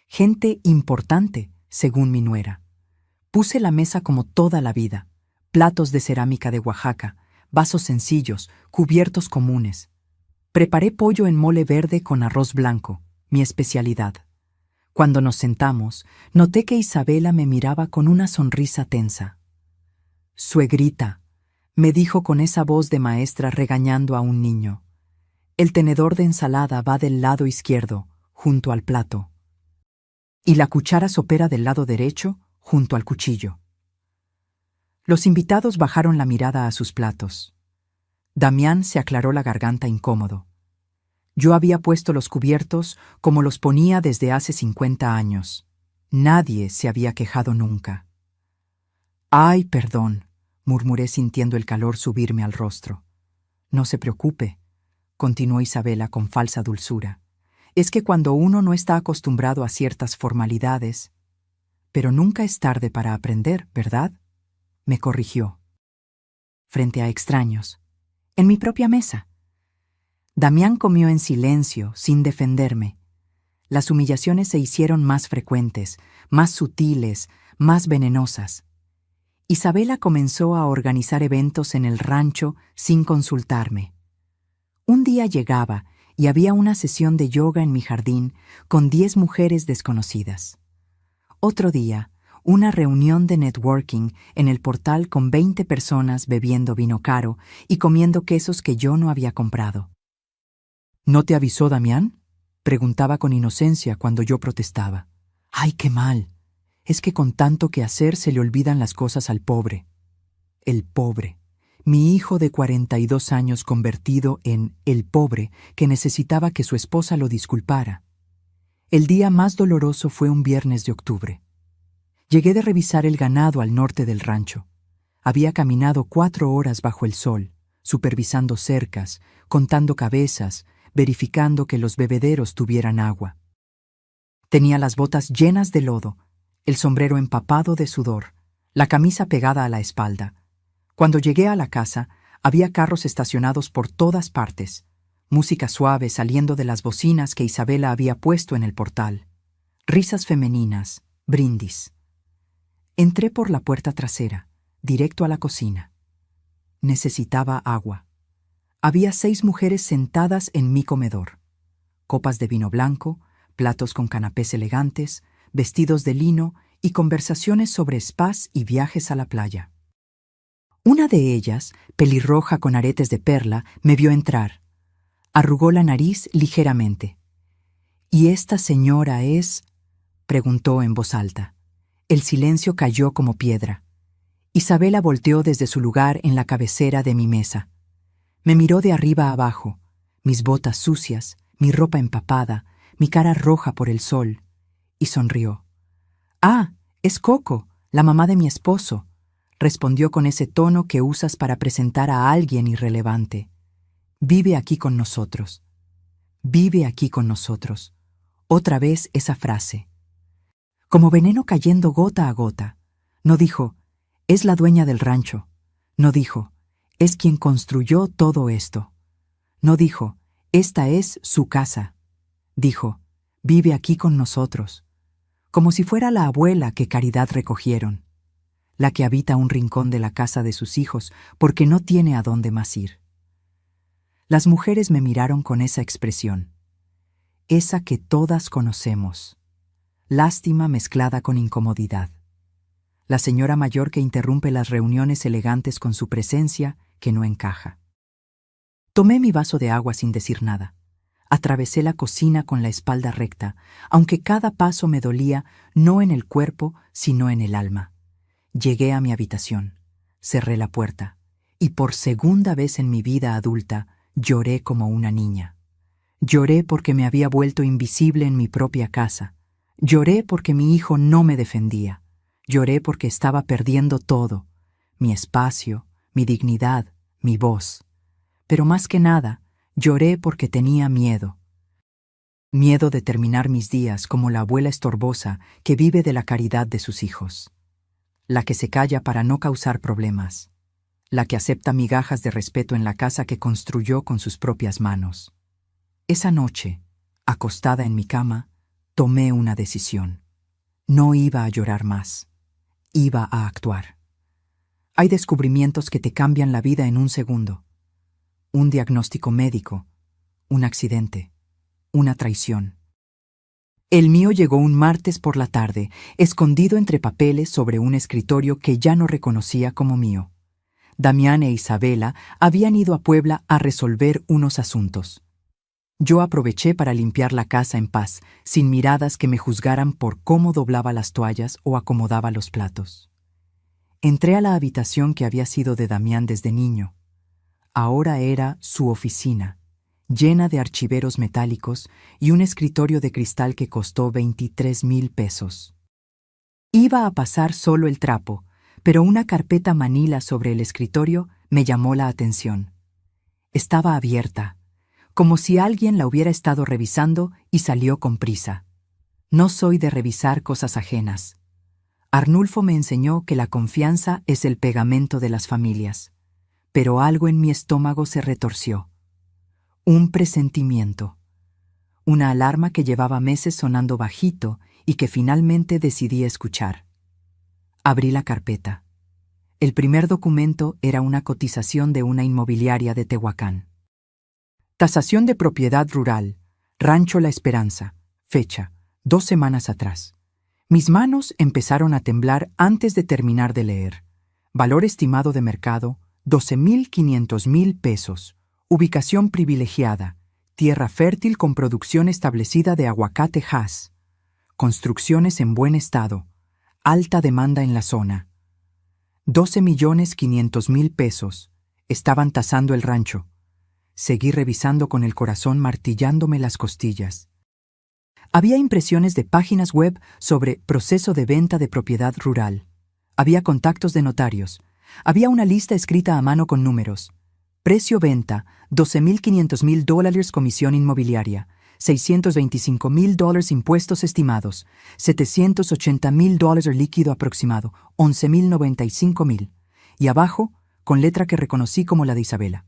Speaker 1: Gente importante, según mi nuera. Puse la mesa como toda la vida. Platos de cerámica de Oaxaca, vasos sencillos, cubiertos comunes. Preparé pollo en mole verde con arroz blanco, mi especialidad. Cuando nos sentamos, noté que Isabela me miraba con una sonrisa tensa. «Suegrita», me dijo con esa voz de maestra regañando a un niño. «El tenedor de ensalada va del lado izquierdo, junto al plato. Y la cuchara sopera del lado derecho, junto al cuchillo». Los invitados bajaron la mirada a sus platos. Damián se aclaró la garganta incómodo. Yo había puesto los cubiertos como los ponía desde hace 50 años. Nadie se había quejado nunca. «Ay, perdón», murmuré sintiendo el calor subirme al rostro. «No se preocupe», continuó Isabela con falsa dulzura. «Es que cuando uno no está acostumbrado a ciertas formalidades... Pero nunca es tarde para aprender, ¿verdad?», me corrigió. Frente a extraños, en mi propia mesa. Damián comió en silencio, sin defenderme. Las humillaciones se hicieron más frecuentes, más sutiles, más venenosas. Isabela comenzó a organizar eventos en el rancho sin consultarme. Un día llegaba y había una sesión de yoga en mi jardín con 10 mujeres desconocidas. Otro día, una reunión de networking en el portal con 20 personas bebiendo vino caro y comiendo quesos que yo no había comprado. «¿No te avisó Damián?», preguntaba con inocencia cuando yo protestaba. «¡Ay, qué mal! Es que con tanto que hacer se le olvidan las cosas al pobre». El pobre. Mi hijo de 42 años convertido en el pobre que necesitaba que su esposa lo disculpara. El día más doloroso fue un viernes de octubre. Llegué de revisar el ganado al norte del rancho. Había caminado 4 horas bajo el sol, supervisando cercas, contando cabezas, verificando que los bebederos tuvieran agua. Tenía las botas llenas de lodo, el sombrero empapado de sudor, la camisa pegada a la espalda. Cuando llegué a la casa, había carros estacionados por todas partes, música suave saliendo de las bocinas que Isabela había puesto en el portal, risas femeninas, brindis. Entré por la puerta trasera, directo a la cocina. Necesitaba agua. Había 6 mujeres sentadas en mi comedor. Copas de vino blanco, platos con canapés elegantes, vestidos de lino y conversaciones sobre spas y viajes a la playa. Una de ellas, pelirroja con aretes de perla, me vio entrar. Arrugó la nariz ligeramente. «¿Y esta señora es?», preguntó en voz alta. El silencio cayó como piedra. Isabela volteó desde su lugar en la cabecera de mi mesa. Me miró de arriba a abajo, mis botas sucias, mi ropa empapada, mi cara roja por el sol, y sonrió. «Ah, es Coco, la mamá de mi esposo», respondió con ese tono que usas para presentar a alguien irrelevante. «Vive aquí con nosotros. Vive aquí con nosotros». Otra vez esa frase. Como veneno cayendo gota a gota. No dijo, «Es la dueña del rancho». No dijo, «Es quien construyó todo esto». No dijo, «Esta es su casa». Dijo, «Vive aquí con nosotros». Como si fuera la abuela que Caridad recogieron, la que habita un rincón de la casa de sus hijos porque no tiene a dónde más ir. Las mujeres me miraron con esa expresión, esa que todas conocemos, lástima mezclada con incomodidad. La señora mayor que interrumpe las reuniones elegantes con su presencia que no encaja. Tomé mi vaso de agua sin decir nada. Atravesé la cocina con la espalda recta, aunque cada paso me dolía no en el cuerpo, sino en el alma. Llegué a mi habitación, cerré la puerta, y por segunda vez en mi vida adulta lloré como una niña. Lloré porque me había vuelto invisible en mi propia casa. Lloré porque mi hijo no me defendía. Lloré porque estaba perdiendo todo, mi espacio, mi dignidad, mi voz. Pero más que nada, lloré porque tenía miedo. Miedo de terminar mis días como la abuela estorbosa que vive de la caridad de sus hijos. La que se calla para no causar problemas. La que acepta migajas de respeto en la casa que construyó con sus propias manos. Esa noche, acostada en mi cama, tomé una decisión. No iba a llorar más. Iba a actuar. Hay descubrimientos que te cambian la vida en un segundo. Un diagnóstico médico, un accidente, una traición. El mío llegó un martes por la tarde, escondido entre papeles sobre un escritorio que ya no reconocía como mío. Damián e Isabela habían ido a Puebla a resolver unos asuntos. Yo aproveché para limpiar la casa en paz, sin miradas que me juzgaran por cómo doblaba las toallas o acomodaba los platos. Entré a la habitación que había sido de Damián desde niño. Ahora era su oficina, llena de archiveros metálicos y un escritorio de cristal que costó 23,000 pesos. Iba a pasar solo el trapo, pero una carpeta manila sobre el escritorio me llamó la atención. Estaba abierta, como si alguien la hubiera estado revisando y salió con prisa. No soy de revisar cosas ajenas. Arnulfo me enseñó que la confianza es el pegamento de las familias, pero algo en mi estómago se retorció. Un presentimiento. Una alarma que llevaba meses sonando bajito y que finalmente decidí escuchar. Abrí la carpeta. El primer documento era una cotización de una inmobiliaria de Tehuacán. Tasación de propiedad rural, Rancho La Esperanza, fecha, 2 semanas atrás. Mis manos empezaron a temblar antes de terminar de leer. Valor estimado de mercado, 12,500,000 pesos. Ubicación privilegiada, tierra fértil con producción establecida de aguacate Hass. Construcciones en buen estado, alta demanda en la zona. 12,500,000 pesos, Estaban tasando el rancho. Seguí revisando con el corazón martillándome las costillas. Había impresiones de páginas web sobre proceso de venta de propiedad rural. Había contactos de notarios. Había una lista escrita a mano con números. Precio venta, $12,500,000 comisión inmobiliaria, $625,000 impuestos estimados, $780,000 líquido aproximado, $11,095,000. Y abajo, con letra que reconocí como la de Isabela.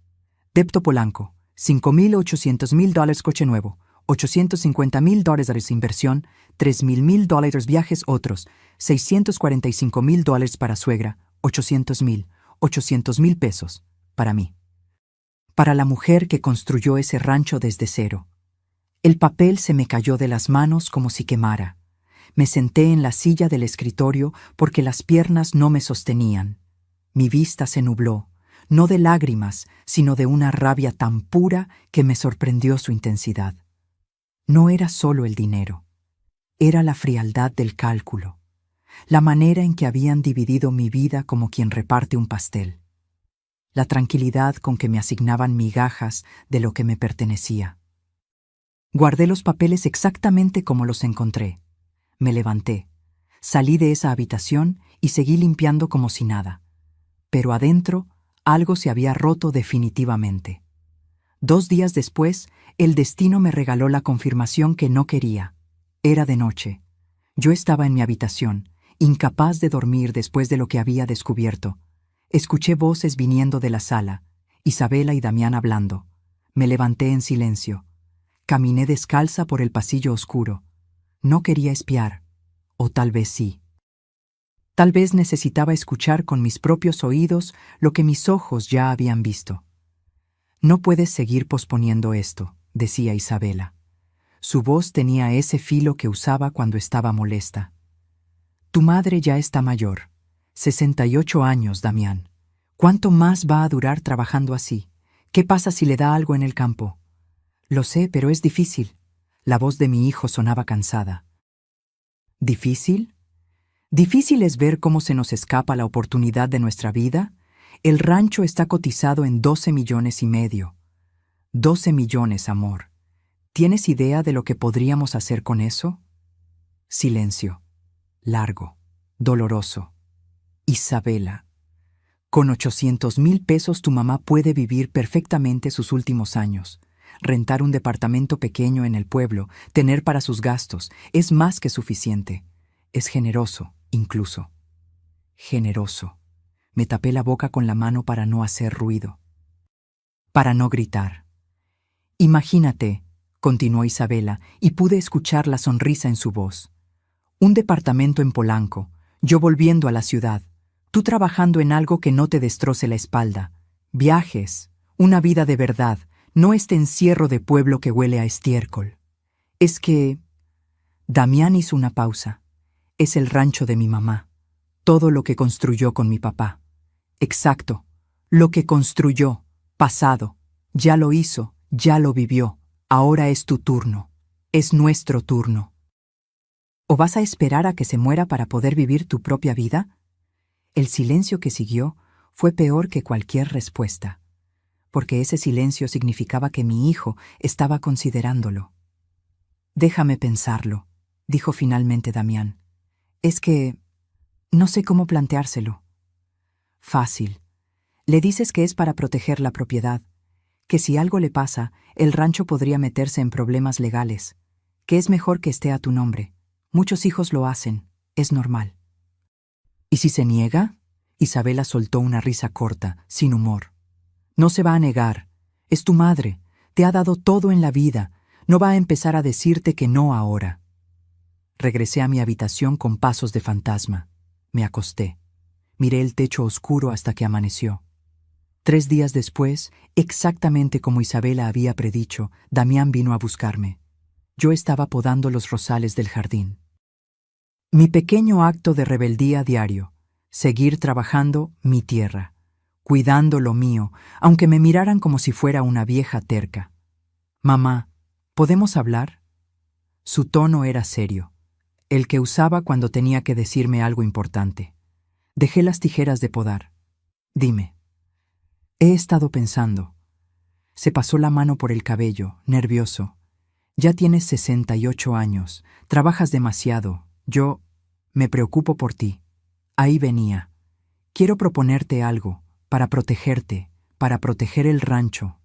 Speaker 1: Depto Polanco, $5,800,000 coche nuevo, $850,000 inversión, $3,000,000 viajes otros, $645,000 para suegra, $800,000 pesos, para mí. Para la mujer que construyó ese rancho desde cero. El papel se me cayó de las manos como si quemara. Me senté en la silla del escritorio porque las piernas no me sostenían. Mi vista se nubló, no de lágrimas, sino de una rabia tan pura que me sorprendió su intensidad. No era solo el dinero, era la frialdad del cálculo, la manera en que habían dividido mi vida como quien reparte un pastel, la tranquilidad con que me asignaban migajas de lo que me pertenecía. Guardé los papeles exactamente como los encontré. Me levanté, salí de esa habitación y seguí limpiando como si nada. Pero adentro, algo se había roto definitivamente. 2 días después, el destino me regaló la confirmación que no quería. Era de noche. Yo estaba en mi habitación, incapaz de dormir después de lo que había descubierto. Escuché voces viniendo de la sala, Isabela y Damián hablando. Me levanté en silencio. Caminé descalza por el pasillo oscuro. No quería espiar, o tal vez sí. Tal vez necesitaba escuchar con mis propios oídos lo que mis ojos ya habían visto. No puedes seguir posponiendo esto, decía Isabela. Su voz tenía ese filo que usaba cuando estaba molesta. Tu madre ya está mayor. 68 años, Damián. ¿Cuánto más va a durar trabajando así? ¿Qué pasa si le da algo en el campo? Lo sé, pero es difícil. La voz de mi hijo sonaba cansada. ¿Difícil? ¿Difícil es ver cómo se nos escapa la oportunidad de nuestra vida? El rancho está cotizado en 12,5 millones. 12 millones, amor. ¿Tienes idea de lo que podríamos hacer con eso? Silencio. Largo. Doloroso. Isabela. Con 800,000 pesos tu mamá puede vivir perfectamente sus últimos años. Rentar un departamento pequeño en el pueblo, tener para sus gastos, es más que suficiente. Es generoso, incluso. Generoso. Me tapé la boca con la mano para no hacer ruido. Para no gritar. Imagínate, continuó Isabela, y pude escuchar la sonrisa en su voz. Un departamento en Polanco, yo volviendo a la ciudad, tú trabajando en algo que no te destroce la espalda. Viajes, una vida de verdad, no este encierro de pueblo que huele a estiércol. Es que... Damián hizo una pausa. Es el rancho de mi mamá. Todo lo que construyó con mi papá. Exacto. Lo que construyó. Pasado. Ya lo hizo. Ya lo vivió. Ahora es tu turno. Es nuestro turno. ¿O vas a esperar a que se muera para poder vivir tu propia vida? El silencio que siguió fue peor que cualquier respuesta, porque ese silencio significaba que mi hijo estaba considerándolo. Déjame pensarlo, dijo finalmente Damián. Es que no sé cómo planteárselo. Fácil. Le dices que es para proteger la propiedad, que si algo le pasa, el rancho podría meterse en problemas legales, que es mejor que esté a tu nombre. Muchos hijos lo hacen, es normal. ¿Y si se niega? Isabela soltó una risa corta, sin humor. No se va a negar. Es tu madre. Te ha dado todo en la vida. No va a empezar a decirte que no ahora. Regresé a mi habitación con pasos de fantasma. Me acosté. Miré el techo oscuro hasta que amaneció. 3 días después, exactamente como Isabela había predicho, Damián vino a buscarme. Yo estaba podando los rosales del jardín. Mi pequeño acto de rebeldía diario, seguir trabajando mi tierra, cuidando lo mío, aunque me miraran como si fuera una vieja terca. Mamá, ¿podemos hablar? Su tono era serio, el que usaba cuando tenía que decirme algo importante. Dejé las tijeras de podar. Dime. He estado pensando. Se pasó la mano por el cabello, nervioso. Ya tienes 68 años, trabajas demasiado. Yo me preocupo por ti. Ahí venía. Quiero proponerte algo, para protegerte, para proteger el rancho.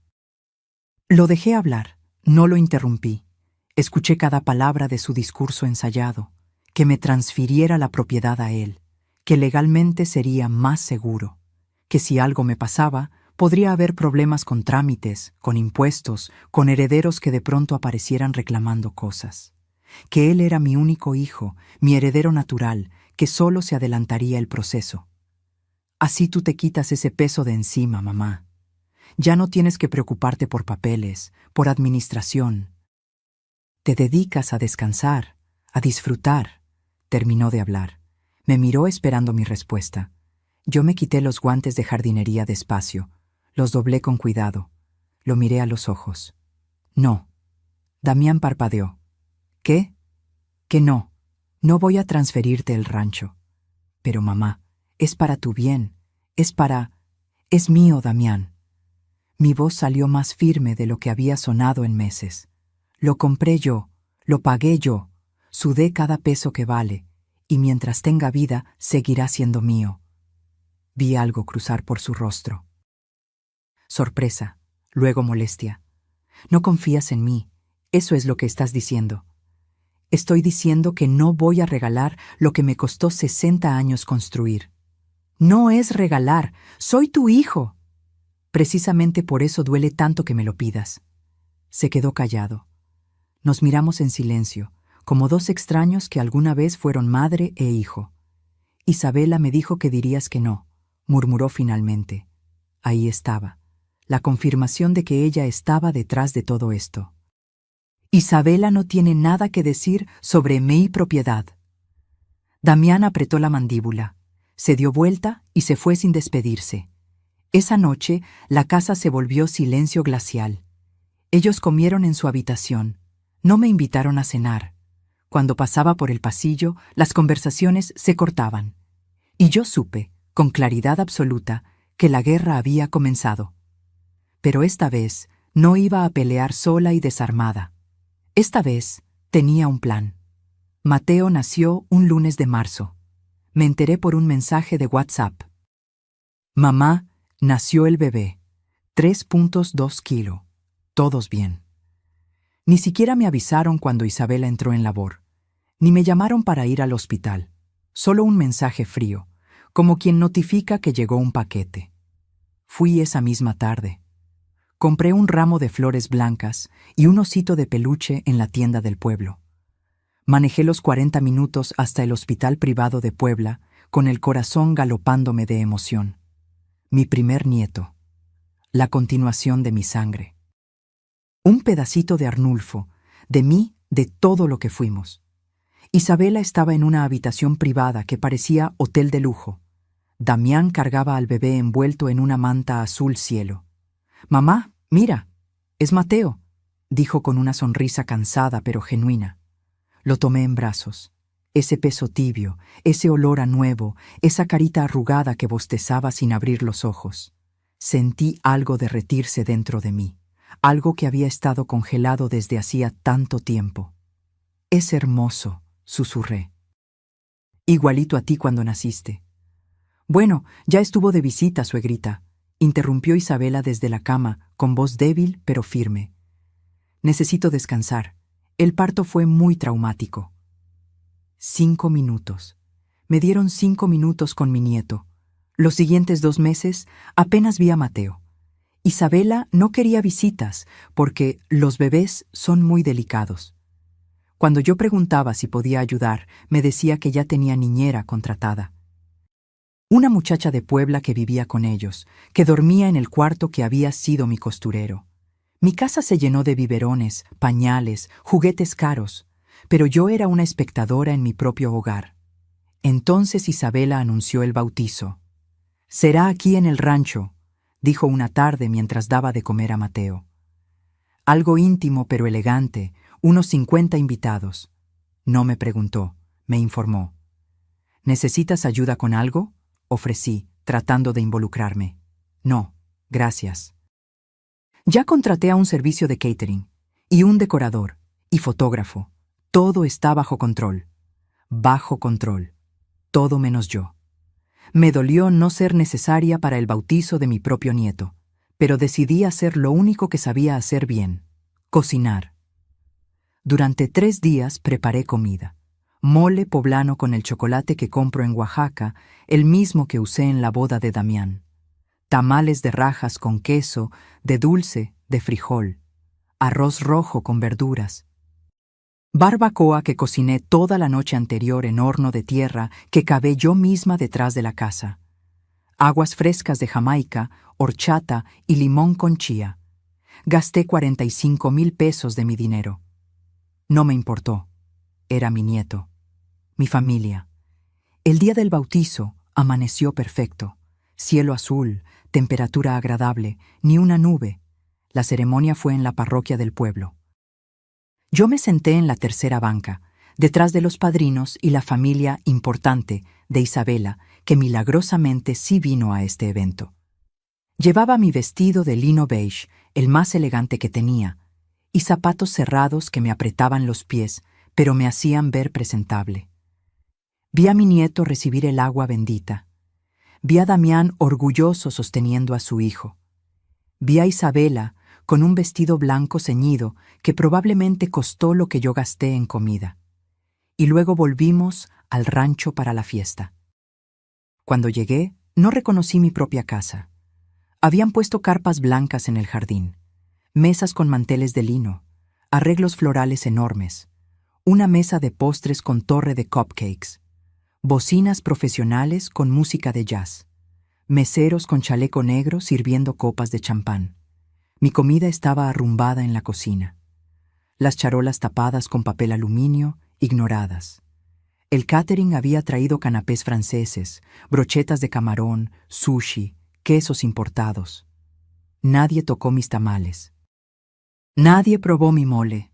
Speaker 1: Lo dejé hablar, no lo interrumpí. Escuché cada palabra de su discurso ensayado, que me transfiriera la propiedad a él, que legalmente sería más seguro, que si algo me pasaba, podría haber problemas con trámites, con impuestos, con herederos que de pronto aparecieran reclamando cosas. Que él era mi único hijo, mi heredero natural, que solo se adelantaría el proceso. Así tú te quitas ese peso de encima, mamá. Ya no tienes que preocuparte por papeles, por administración. Te dedicas a descansar, a disfrutar. Terminó de hablar. Me miró esperando mi respuesta. Yo me quité los guantes de jardinería despacio, los doblé con cuidado. Lo miré a los ojos. No. Damián parpadeó. ¿Qué? Que no. No voy a transferirte el rancho. Pero mamá, es para tu bien. Es mío, Damián. Mi voz salió más firme de lo que había sonado en meses. Lo compré yo, lo pagué yo, sudé cada peso que vale, y mientras tenga vida, seguirá siendo mío. Vi algo cruzar por su rostro. Sorpresa, luego molestia. No confías en mí, eso es lo que estás diciendo. Estoy diciendo que no voy a regalar lo que me costó 60 años construir. No es regalar, soy tu hijo. Precisamente por eso duele tanto que me lo pidas. Se quedó callado. Nos miramos en silencio, como dos extraños que alguna vez fueron madre e hijo. Isabela me dijo que dirías que no, murmuró finalmente. Ahí estaba, la confirmación de que ella estaba detrás de todo esto. Isabela no tiene nada que decir sobre mi propiedad. Damián apretó la mandíbula, se dio vuelta y se fue sin despedirse. Esa noche, la casa se volvió silencio glacial. Ellos comieron en su habitación. No me invitaron a cenar. Cuando pasaba por el pasillo, las conversaciones se cortaban. Y yo supe, con claridad absoluta, que la guerra había comenzado. Pero esta vez no iba a pelear sola y desarmada. Esta vez tenía un plan. Mateo nació un lunes de marzo. Me enteré por un mensaje de WhatsApp. Mamá, nació el bebé. 3.2 kilos. Todos bien. Ni siquiera me avisaron cuando Isabela entró en labor. Ni me llamaron para ir al hospital. Solo un mensaje frío, como quien notifica que llegó un paquete. Fui esa misma tarde. Compré un ramo de flores blancas y un osito de peluche en la tienda del pueblo. Manejé los 40 minutos hasta el hospital privado de Puebla, con el corazón galopándome de emoción. Mi primer nieto. La continuación de mi sangre. Un pedacito de Arnulfo, de mí, de todo lo que fuimos. Isabela estaba en una habitación privada que parecía hotel de lujo. Damián cargaba al bebé envuelto en una manta azul cielo. «Mamá, mira, es Mateo», dijo con una sonrisa cansada pero genuina. Lo tomé en brazos. Ese peso tibio, ese olor a nuevo, esa carita arrugada que bostezaba sin abrir los ojos. Sentí algo derretirse dentro de mí, algo que había estado congelado desde hacía tanto tiempo. «Es hermoso», susurré. «Igualito a ti cuando naciste». «Bueno, ya estuvo de visita, suegrita», interrumpió Isabela desde la cama, con voz débil pero firme. «Necesito descansar. El parto fue muy traumático». 5 minutos. Me dieron 5 minutos con mi nieto. Los siguientes 2 meses apenas vi a Mateo. Isabela no quería visitas porque los bebés son muy delicados. Cuando yo preguntaba si podía ayudar, me decía que ya tenía niñera contratada. Una muchacha de Puebla que vivía con ellos, que dormía en el cuarto que había sido mi costurero. Mi casa se llenó de biberones, pañales, juguetes caros, pero yo era una espectadora en mi propio hogar. Entonces Isabela anunció el bautizo. «Será aquí en el rancho», dijo una tarde mientras daba de comer a Mateo. Algo íntimo pero elegante, unos 50 invitados. No me preguntó, me informó. «¿Necesitas ayuda con algo?», ofrecí, tratando de involucrarme. «No, gracias. Ya contraté a un servicio de catering, y un decorador, y fotógrafo. Todo está bajo control. Bajo control. Todo menos yo. Me dolió no ser necesaria para el bautizo de mi propio nieto, pero decidí hacer lo único que sabía hacer bien: cocinar. Durante 3 días preparé comida. Mole poblano con el chocolate que compro en Oaxaca, el mismo que usé en la boda de Damián. Tamales de rajas con queso, de dulce, de frijol. Arroz rojo con verduras. Barbacoa que cociné toda la noche anterior en horno de tierra que cavé yo misma detrás de la casa. Aguas frescas de Jamaica, horchata y limón con chía. Gasté 45,000 pesos de mi dinero. No me importó. Era mi nieto. Mi familia. El día del bautizo amaneció perfecto. Cielo azul, temperatura agradable, ni una nube. La ceremonia fue en la parroquia del pueblo. Yo me senté en la tercera banca, detrás de los padrinos y la familia importante de Isabela, que milagrosamente sí vino a este evento. Llevaba mi vestido de lino beige, el más elegante que tenía, y zapatos cerrados que me apretaban los pies, pero me hacían ver presentable. Vi a mi nieto recibir el agua bendita. Vi a Damián orgulloso sosteniendo a su hijo. Vi a Isabela con un vestido blanco ceñido que probablemente costó lo que yo gasté en comida. Y luego volvimos al rancho para la fiesta. Cuando llegué, no reconocí mi propia casa. Habían puesto carpas blancas en el jardín, mesas con manteles de lino, arreglos florales enormes, una mesa de postres con torre de cupcakes, bocinas profesionales con música de jazz, meseros con chaleco negro sirviendo copas de champán. Mi comida estaba arrumbada en la cocina. Las charolas tapadas con papel aluminio, ignoradas. El catering había traído canapés franceses, brochetas de camarón, sushi, quesos importados. Nadie tocó mis tamales. Nadie probó mi mole.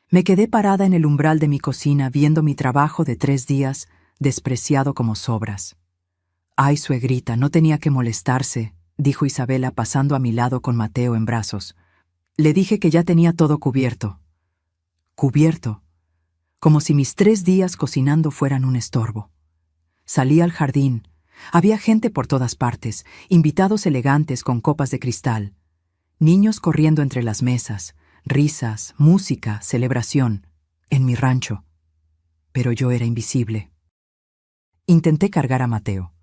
Speaker 1: Me quedé parada en el umbral de mi cocina viendo mi trabajo de 3 días despreciado como sobras. «Ay, suegrita, no tenía que molestarse», dijo Isabela pasando a mi lado con Mateo en brazos. Le dije que ya tenía todo cubierto. Cubierto. Como si mis 3 días cocinando fueran un estorbo. Salí al jardín. Había gente por todas partes, invitados elegantes con copas de cristal. Niños corriendo entre las mesas, risas, música, celebración. En mi rancho. Pero yo era invisible. Intenté cargar a Mateo.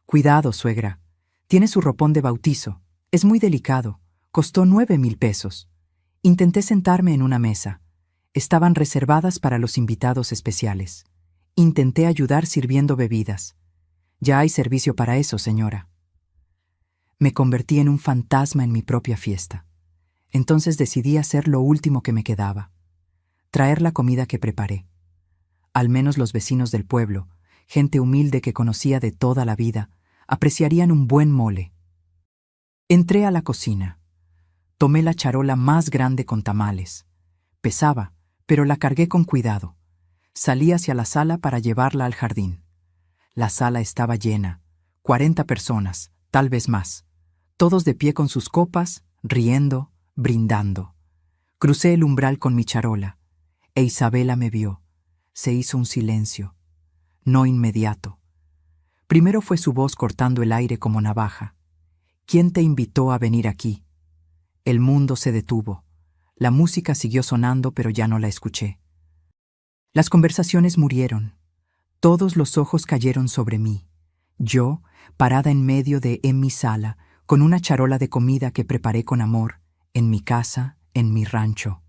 Speaker 1: «Cuidado, suegra. Tiene su ropón de bautizo. Es muy delicado. Costó 9,000 pesos. Intenté sentarme en una mesa. Estaban reservadas para los invitados especiales. Intenté ayudar sirviendo bebidas. Ya hay servicio para eso, señora». Me convertí en un fantasma en mi propia fiesta. Entonces decidí hacer lo último que me quedaba: traer la comida que preparé. Al menos los vecinos del pueblo, gente humilde que conocía de toda la vida, apreciarían un buen mole. Entré a la cocina. Tomé la charola más grande con tamales. Pesaba, pero la cargué con cuidado. Salí hacia la sala para llevarla al jardín. La sala estaba llena, 40 personas, tal vez más, todos de pie con sus copas, riendo, brindando. Crucé el umbral con mi charola, e Isabela me vio. Se hizo un silencio, no inmediato. Primero fue su voz cortando el aire como navaja. «¿Quién te invitó a venir aquí?» El mundo se detuvo. La música siguió sonando, pero ya no la escuché. Las conversaciones murieron. Todos los ojos cayeron sobre mí. Yo, parada en medio en mi sala, con una charola de comida que preparé con amor, en mi casa, en mi rancho.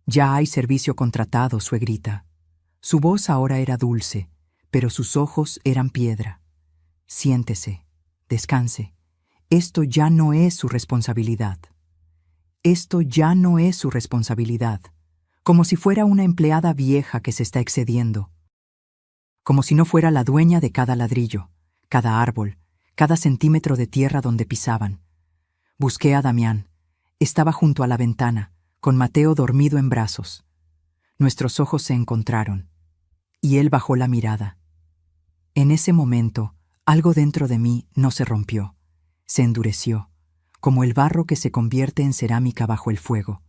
Speaker 1: «Ya hay servicio contratado, suegrita». Su voz ahora era dulce, pero sus ojos eran piedra. «Siéntese, descanse. Esto ya no es su responsabilidad». Esto ya no es su responsabilidad. Como si fuera una empleada vieja que se está excediendo. Como si no fuera la dueña de cada ladrillo, cada árbol, cada centímetro de tierra donde pisaban. Busqué a Damián. Estaba junto a la ventana, con Mateo dormido en brazos. Nuestros ojos se encontraron, y él bajó la mirada. En ese momento, algo dentro de mí no se rompió, se endureció, como el barro que se convierte en cerámica bajo el fuego.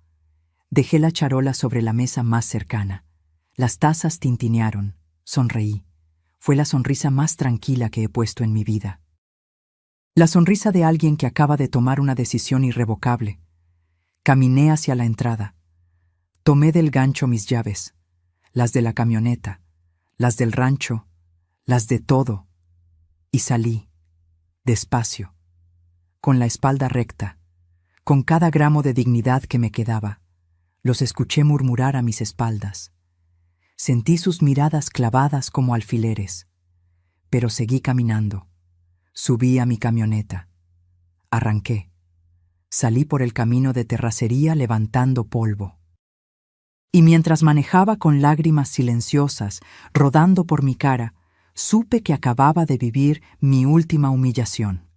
Speaker 1: Dejé la charola sobre la mesa más cercana. Las tazas tintinearon. Sonreí. Fue la sonrisa más tranquila que he puesto en mi vida. La sonrisa de alguien que acaba de tomar una decisión irrevocable. Caminé hacia la entrada. Tomé del gancho mis llaves, las de la camioneta, las del rancho, las de todo, y salí, despacio, con la espalda recta, con cada gramo de dignidad que me quedaba. Los escuché murmurar a mis espaldas. Sentí sus miradas clavadas como alfileres, pero seguí caminando. Subí a mi camioneta. Arranqué. Salí por el camino de terracería levantando polvo. Y mientras manejaba con lágrimas silenciosas rodando por mi cara, supe que acababa de vivir mi última humillación.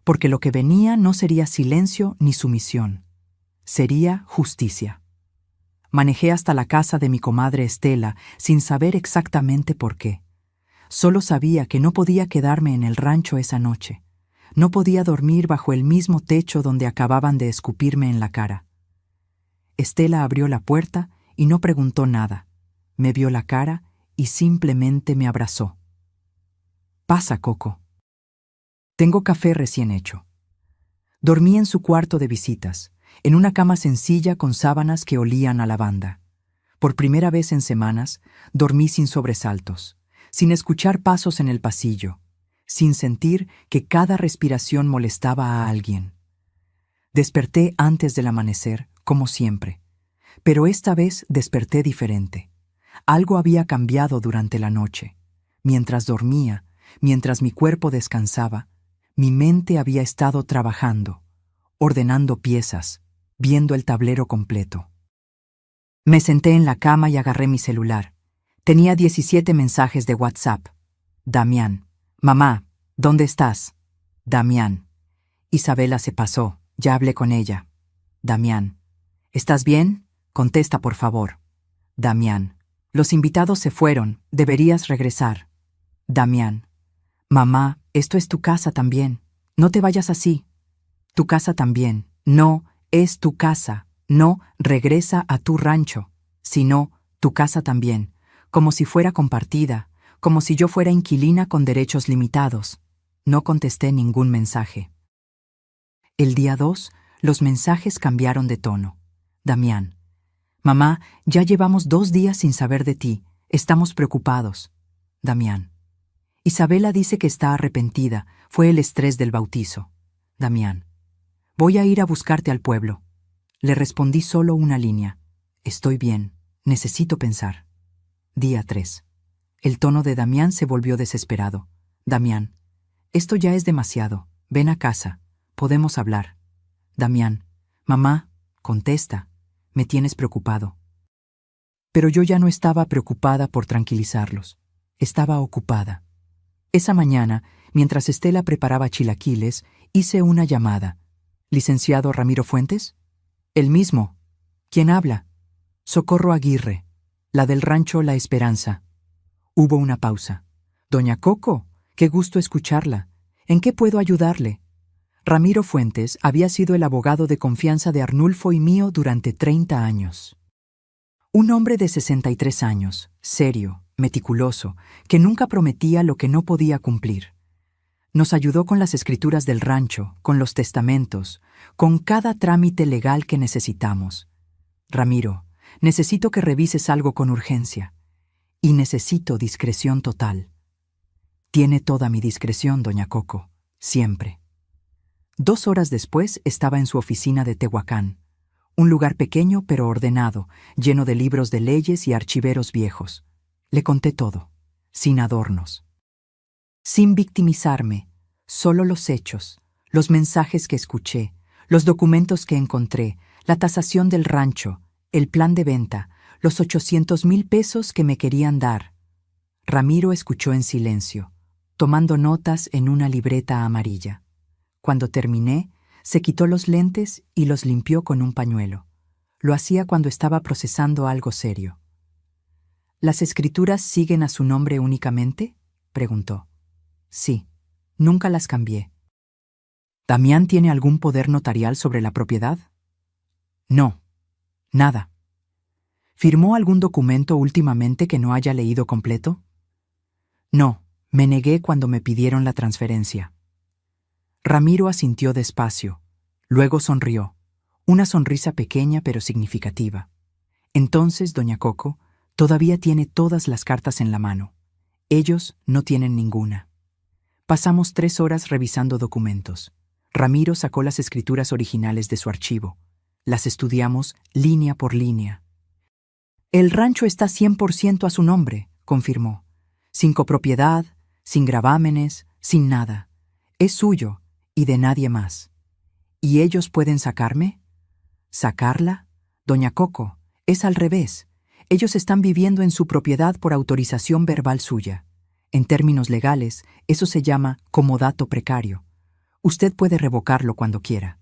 Speaker 1: Porque lo que venía no sería silencio ni sumisión, sería justicia. Manejé hasta la casa de mi comadre Estela sin saber exactamente por qué. Solo sabía que no podía quedarme en el rancho esa noche. No podía dormir bajo el mismo techo donde acababan de escupirme en la cara. Estela abrió la puerta y no preguntó nada. Me vio la cara y simplemente me abrazó. «Pasa, Coco». Tengo café recién hecho. Dormí en su cuarto de visitas, en una cama sencilla con sábanas que olían a lavanda. Por primera vez en semanas, dormí sin sobresaltos, sin escuchar pasos en el pasillo, sin sentir que cada respiración molestaba a alguien. Desperté antes del amanecer, como siempre, pero esta vez desperté diferente. Algo había cambiado durante la noche. Mientras dormía, mientras mi cuerpo descansaba, mi mente había estado trabajando, ordenando piezas, viendo el tablero completo. Me senté en la cama y agarré mi celular. Tenía 17 mensajes de WhatsApp. Damián. Mamá, ¿dónde estás? Damián. Isabela se pasó, ya hablé con ella. Damián. ¿Estás bien? Contesta, por favor. Damián. Los invitados se fueron, deberías regresar. Damián. Mamá, esto es tu casa también. No te vayas así. Tu casa también. No, es tu casa. No, regresa a tu rancho. Sino, tu casa también. Como si fuera compartida, como si yo fuera inquilina con derechos limitados. No contesté ningún mensaje. El día 2, los mensajes cambiaron de tono. Damián. Mamá, ya llevamos 2 días sin saber de ti. Estamos preocupados. Damián. Isabela dice que está arrepentida. Fue el estrés del bautizo. Damián. Voy a ir a buscarte al pueblo. Le respondí solo una línea. Estoy bien. Necesito pensar. Día 3. El tono de Damián se volvió desesperado. Damián. Esto ya es demasiado. Ven a casa. Podemos hablar. Damián. Mamá, contesta. Me tienes preocupado. Pero yo ya no estaba preocupada por tranquilizarlos. Estaba ocupada. Esa mañana, mientras Estela preparaba chilaquiles, hice una llamada. ¿Licenciado Ramiro Fuentes? El mismo. ¿Quién habla? Socorro Aguirre, la del rancho La Esperanza. Hubo una pausa. Doña Coco, qué gusto escucharla. ¿En qué puedo ayudarle? Ramiro Fuentes había sido el abogado de confianza de Arnulfo y mío durante 30 años. Un hombre de 63 años, serio, meticuloso, que nunca prometía lo que no podía cumplir. Nos ayudó con las escrituras del rancho, con los testamentos, con cada trámite legal que necesitamos. Ramiro, necesito que revises algo con urgencia. Y necesito discreción total. Tiene toda mi discreción, doña Coco, siempre. 2 horas después estaba en su oficina de Tehuacán, un lugar pequeño pero ordenado, lleno de libros de leyes y archiveros viejos. Le conté todo, sin adornos. Sin victimizarme, solo los hechos, los mensajes que escuché, los documentos que encontré, la tasación del rancho, el plan de venta, los 800,000 pesos que me querían dar. Ramiro escuchó en silencio, tomando notas en una libreta amarilla. Cuando terminé, se quitó los lentes y los limpió con un pañuelo. Lo hacía cuando estaba procesando algo serio. ¿Las escrituras siguen a su nombre únicamente?, preguntó. Sí, nunca las cambié. ¿Damián tiene algún poder notarial sobre la propiedad? No, nada. ¿Firmó algún documento últimamente que no haya leído completo? No, me negué cuando me pidieron la transferencia. Ramiro asintió despacio, luego sonrió, una sonrisa pequeña pero significativa. Entonces, doña Coco, todavía tiene todas las cartas en la mano. Ellos no tienen ninguna. Pasamos 3 horas revisando documentos. Ramiro sacó las escrituras originales de su archivo. Las estudiamos línea por línea. El rancho está 100% a su nombre, confirmó. Sin copropiedad, sin gravámenes, sin nada. Es suyo y de nadie más. ¿Y ellos pueden sacarme? ¿Sacarla? Doña Coco, es al revés. Ellos están viviendo en su propiedad por autorización verbal suya. En términos legales, eso se llama comodato precario. Usted puede revocarlo cuando quiera.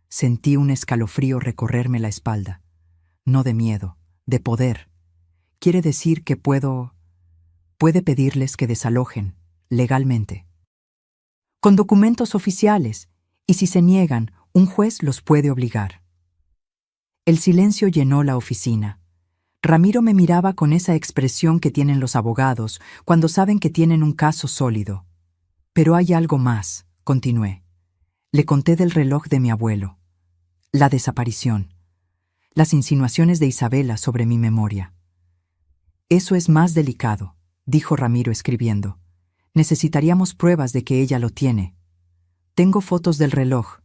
Speaker 1: Sentí un escalofrío recorrerme la espalda. No de miedo, de poder. Quiere decir que puede pedirles que desalojen, legalmente. Con documentos oficiales, y si se niegan, un juez los puede obligar. El silencio llenó la oficina. Ramiro me miraba con esa expresión que tienen los abogados cuando saben que tienen un caso sólido. Pero hay algo más, continué. Le conté del reloj de mi abuelo. La desaparición. Las insinuaciones de Isabela sobre mi memoria. Eso es más delicado, dijo Ramiro escribiendo. Necesitaríamos pruebas de que ella lo tiene. Tengo fotos del reloj.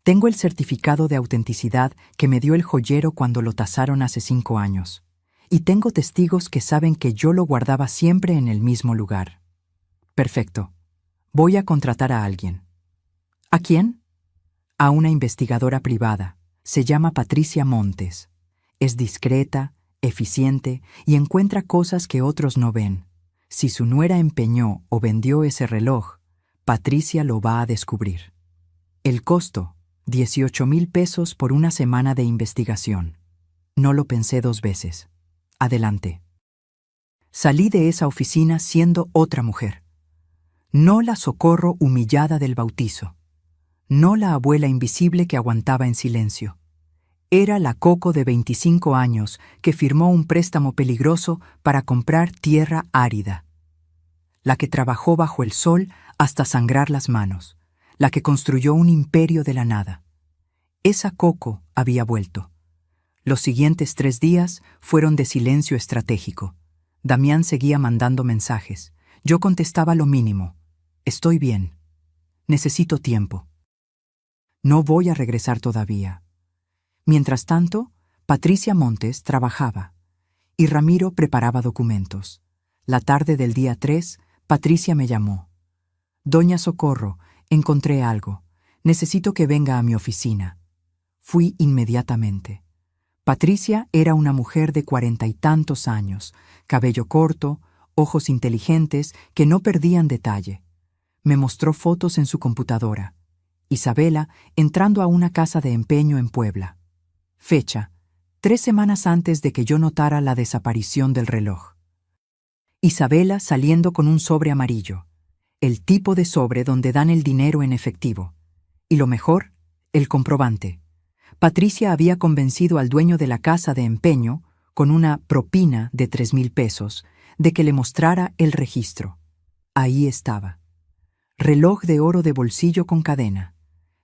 Speaker 1: Tengo el certificado de autenticidad que me dio el joyero cuando lo tasaron hace 5 años. Y tengo testigos que saben que yo lo guardaba siempre en el mismo lugar. Perfecto. Voy a contratar a alguien. ¿A quién? A una investigadora privada. Se llama Patricia Montes. Es discreta, eficiente y encuentra cosas que otros no ven. Si su nuera empeñó o vendió ese reloj, Patricia lo va a descubrir. El costo, 18,000 pesos por una semana de investigación. No lo pensé 2 veces. Adelante. Salí de esa oficina siendo otra mujer. No la Socorro humillada del bautizo. No la abuela invisible que aguantaba en silencio. Era la Coco de 25 años que firmó un préstamo peligroso para comprar tierra árida. La que trabajó bajo el sol hasta sangrar las manos. La que construyó un imperio de la nada. Esa Coco había vuelto. Los siguientes 3 días fueron de silencio estratégico. Damián seguía mandando mensajes. Yo contestaba lo mínimo. Estoy bien. Necesito tiempo. No voy a regresar todavía. Mientras tanto, Patricia Montes trabajaba y Ramiro preparaba documentos. La tarde del día 3, Patricia me llamó. Doña Socorro, encontré algo. Necesito que venga a mi oficina. Fui inmediatamente. Patricia era una mujer de 40 y tantos años, cabello corto, ojos inteligentes que no perdían detalle. Me mostró fotos en su computadora. Isabela entrando a una casa de empeño en Puebla. Fecha: 3 semanas antes de que yo notara la desaparición del reloj. Isabela saliendo con un sobre amarillo, el tipo de sobre donde dan el dinero en efectivo. Y lo mejor, el comprobante. Patricia había convencido al dueño de la casa de empeño, con una propina de 3,000 pesos, de que le mostrara el registro. Ahí estaba. Reloj de oro de bolsillo con cadena.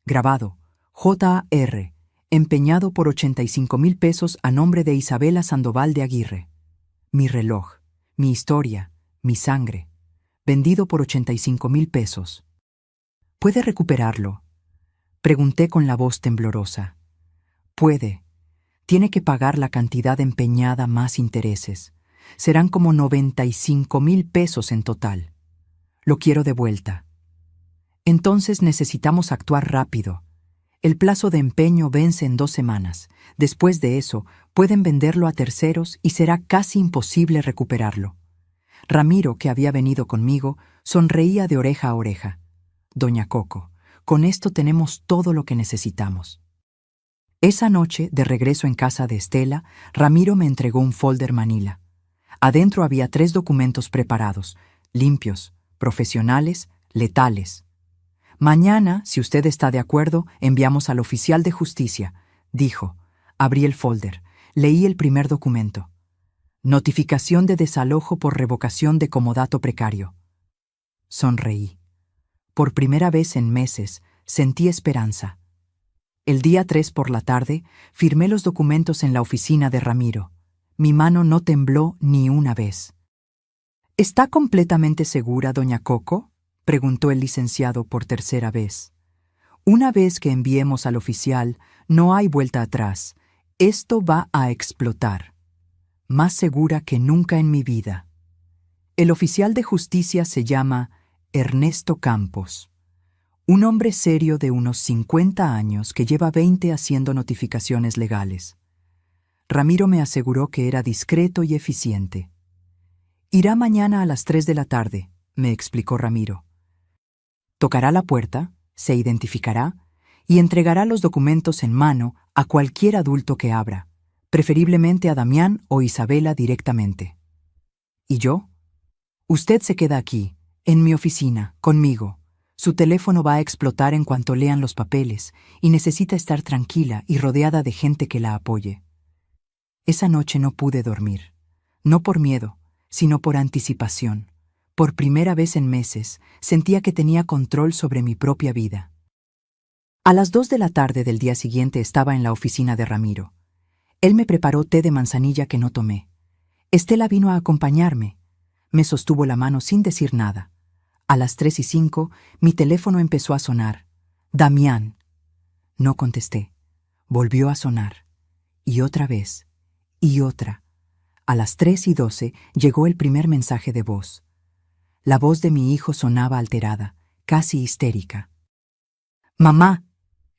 Speaker 1: Grabado, J.A.R., empeñado por 85,000 pesos a nombre de Isabela Sandoval de Aguirre. Mi reloj, mi historia, mi sangre. Vendido por 85,000 pesos. ¿Puede recuperarlo? Pregunté con la voz temblorosa. Puede. Tiene que pagar la cantidad empeñada más intereses. Serán como 95,000 pesos en total. Lo quiero de vuelta. Entonces necesitamos actuar rápido. El plazo de empeño vence en 2 semanas. Después de eso, pueden venderlo a terceros y será casi imposible recuperarlo. Ramiro, que había venido conmigo, sonreía de oreja a oreja. Doña Coco, con esto tenemos todo lo que necesitamos. Esa noche, de regreso en casa de Estela, Ramiro me entregó un folder manila. Adentro había 3 documentos preparados, limpios, profesionales, letales. Mañana, si usted está de acuerdo, enviamos al oficial de justicia, dijo. Abrí el folder. Leí el primer documento. Notificación de desalojo por revocación de comodato precario. Sonreí. Por primera vez en meses, sentí esperanza. El día 3 por la tarde, firmé los documentos en la oficina de Ramiro. Mi mano no tembló ni una vez. ¿Está completamente segura, doña Coco?, preguntó el licenciado por tercera vez. Una vez que enviemos al oficial, no hay vuelta atrás. Esto va a explotar. Más segura que nunca en mi vida. El oficial de justicia se llama Ernesto Campos. Un hombre serio de unos 50 años que lleva 20 haciendo notificaciones legales. Ramiro me aseguró que era discreto y eficiente. Irá mañana a las 3 de la tarde, me explicó Ramiro. Tocará la puerta, se identificará y entregará los documentos en mano a cualquier adulto que abra, preferiblemente a Damián o Isabela directamente. ¿Y yo? Usted se queda aquí, en mi oficina, conmigo. Su teléfono va a explotar en cuanto lean los papeles y necesita estar tranquila y rodeada de gente que la apoye. Esa noche no pude dormir, no por miedo, sino por anticipación. Por primera vez en meses, sentía que tenía control sobre mi propia vida. A las 2 de la tarde del día siguiente estaba en la oficina de Ramiro. Él me preparó té de manzanilla que no tomé. Estela vino a acompañarme. Me sostuvo la mano sin decir nada. A las 3:05, mi teléfono empezó a sonar. Damián. No contesté. Volvió a sonar. Y otra vez. Y otra. A las 3:12 llegó el primer mensaje de voz. La voz de mi hijo sonaba alterada, casi histérica. «Mamá,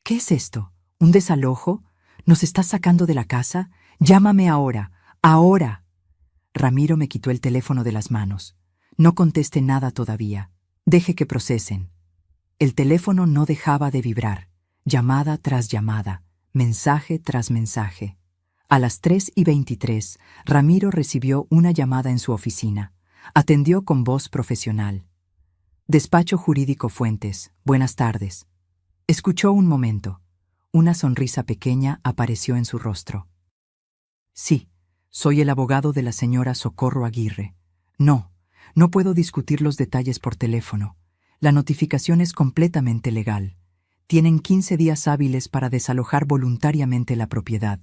Speaker 1: ¿qué es esto? ¿Un desalojo? ¿Nos estás sacando de la casa? Llámame ahora, ahora». Ramiro me quitó el teléfono de las manos. No conteste nada todavía. Deje que procesen. El teléfono no dejaba de vibrar. Llamada tras llamada, mensaje tras mensaje. A las 3:23, Ramiro recibió una llamada en su oficina. Atendió con voz profesional. Despacho Jurídico Fuentes, buenas tardes. Escuchó un momento. Una sonrisa pequeña apareció en su rostro. Sí, soy el abogado de la señora Socorro Aguirre. No puedo discutir los detalles por teléfono. La notificación es completamente legal. Tienen 15 días hábiles para desalojar voluntariamente la propiedad.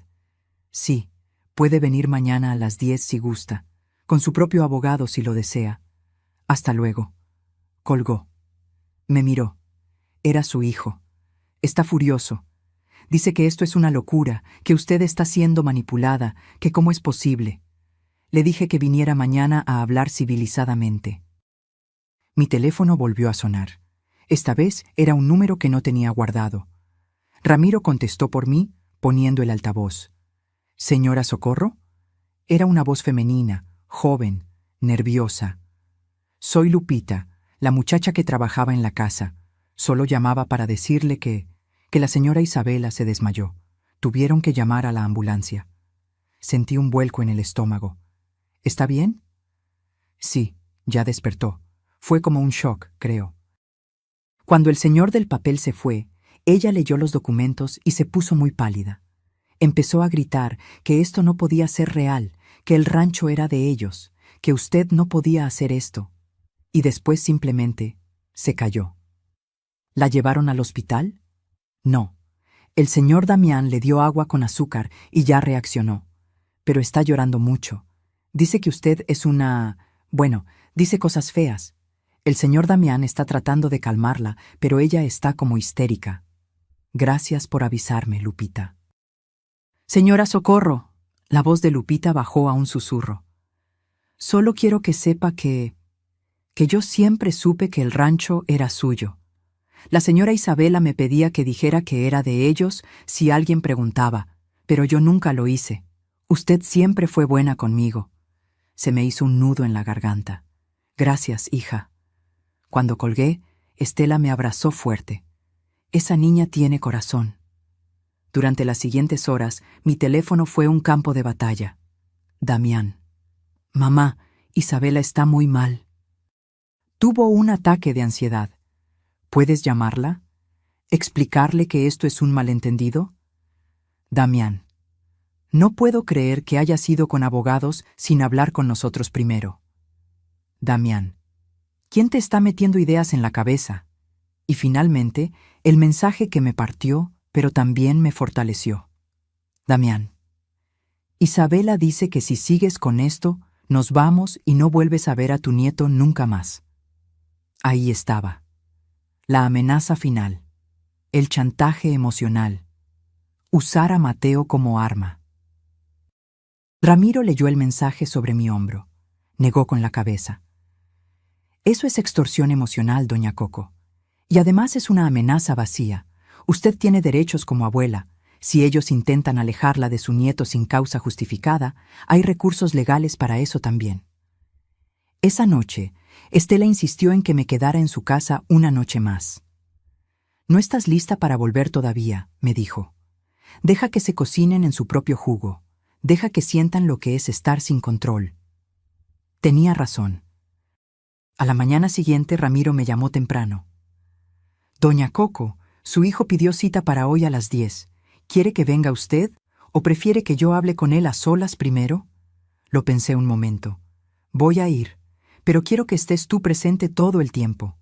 Speaker 1: Sí, puede venir mañana a las 10 si gusta, con su propio abogado si lo desea. Hasta luego. Colgó. Me miró. Era su hijo. Está furioso. Dice que esto es una locura, que usted está siendo manipulada, que cómo es posible. Le dije que viniera mañana a hablar civilizadamente. Mi teléfono volvió a sonar. Esta vez era un número que no tenía guardado. Ramiro contestó por mí, poniendo el altavoz. ¿Señora Socorro? Era una voz femenina, joven, nerviosa. Soy Lupita, la muchacha que trabajaba en la casa. Solo llamaba para decirle que la señora Isabela se desmayó. Tuvieron que llamar a la ambulancia. Sentí un vuelco en el estómago. ¿Está bien? Sí, ya despertó. Fue como un shock, creo. Cuando el señor del papel se fue, ella leyó los documentos y se puso muy pálida. Empezó a gritar que esto no podía ser real, que el rancho era de ellos, que usted no podía hacer esto. Y después simplemente se cayó. ¿La llevaron al hospital? No. El señor Damián le dio agua con azúcar y ya reaccionó. Pero está llorando mucho. Dice que usted es dice cosas feas. El señor Damián está tratando de calmarla, pero ella está como histérica. Gracias por avisarme, Lupita. Señora Socorro, la voz de Lupita bajó a un susurro. Solo quiero que sepa que yo siempre supe que el rancho era suyo. La señora Isabela me pedía que dijera que era de ellos si alguien preguntaba, pero yo nunca lo hice. Usted siempre fue buena conmigo. Se me hizo un nudo en la garganta. Gracias, hija. Cuando colgué, Estela me abrazó fuerte. Esa niña tiene corazón. Durante las siguientes horas, mi teléfono fue un campo de batalla. Damián. Mamá, Isabela está muy mal. Tuvo un ataque de ansiedad. ¿Puedes llamarla? ¿Explicarle que esto es un malentendido? Damián, no puedo creer que hayas ido con abogados sin hablar con nosotros primero. Damián, ¿quién te está metiendo ideas en la cabeza? Y finalmente, el mensaje que me partió, pero también me fortaleció. Damián, Isabela dice que si sigues con esto, nos vamos y no vuelves a ver a tu nieto nunca más. Ahí estaba. La amenaza final. El chantaje emocional. Usar a Mateo como arma. Ramiro leyó el mensaje sobre mi hombro. Negó con la cabeza. Eso es extorsión emocional, doña Coco. Y además es una amenaza vacía. Usted tiene derechos como abuela. Si ellos intentan alejarla de su nieto sin causa justificada, hay recursos legales para eso también. Esa noche, Estela insistió en que me quedara en su casa una noche más. «No estás lista para volver todavía», me dijo. «Deja que se cocinen en su propio jugo. Deja que sientan lo que es estar sin control». Tenía razón. A la mañana siguiente, Ramiro me llamó temprano. «Doña Coco, su hijo pidió cita para hoy a las 10. ¿Quiere que venga usted o prefiere que yo hable con él a solas primero?» Lo pensé un momento. «Voy a ir, pero quiero que estés tú presente todo el tiempo».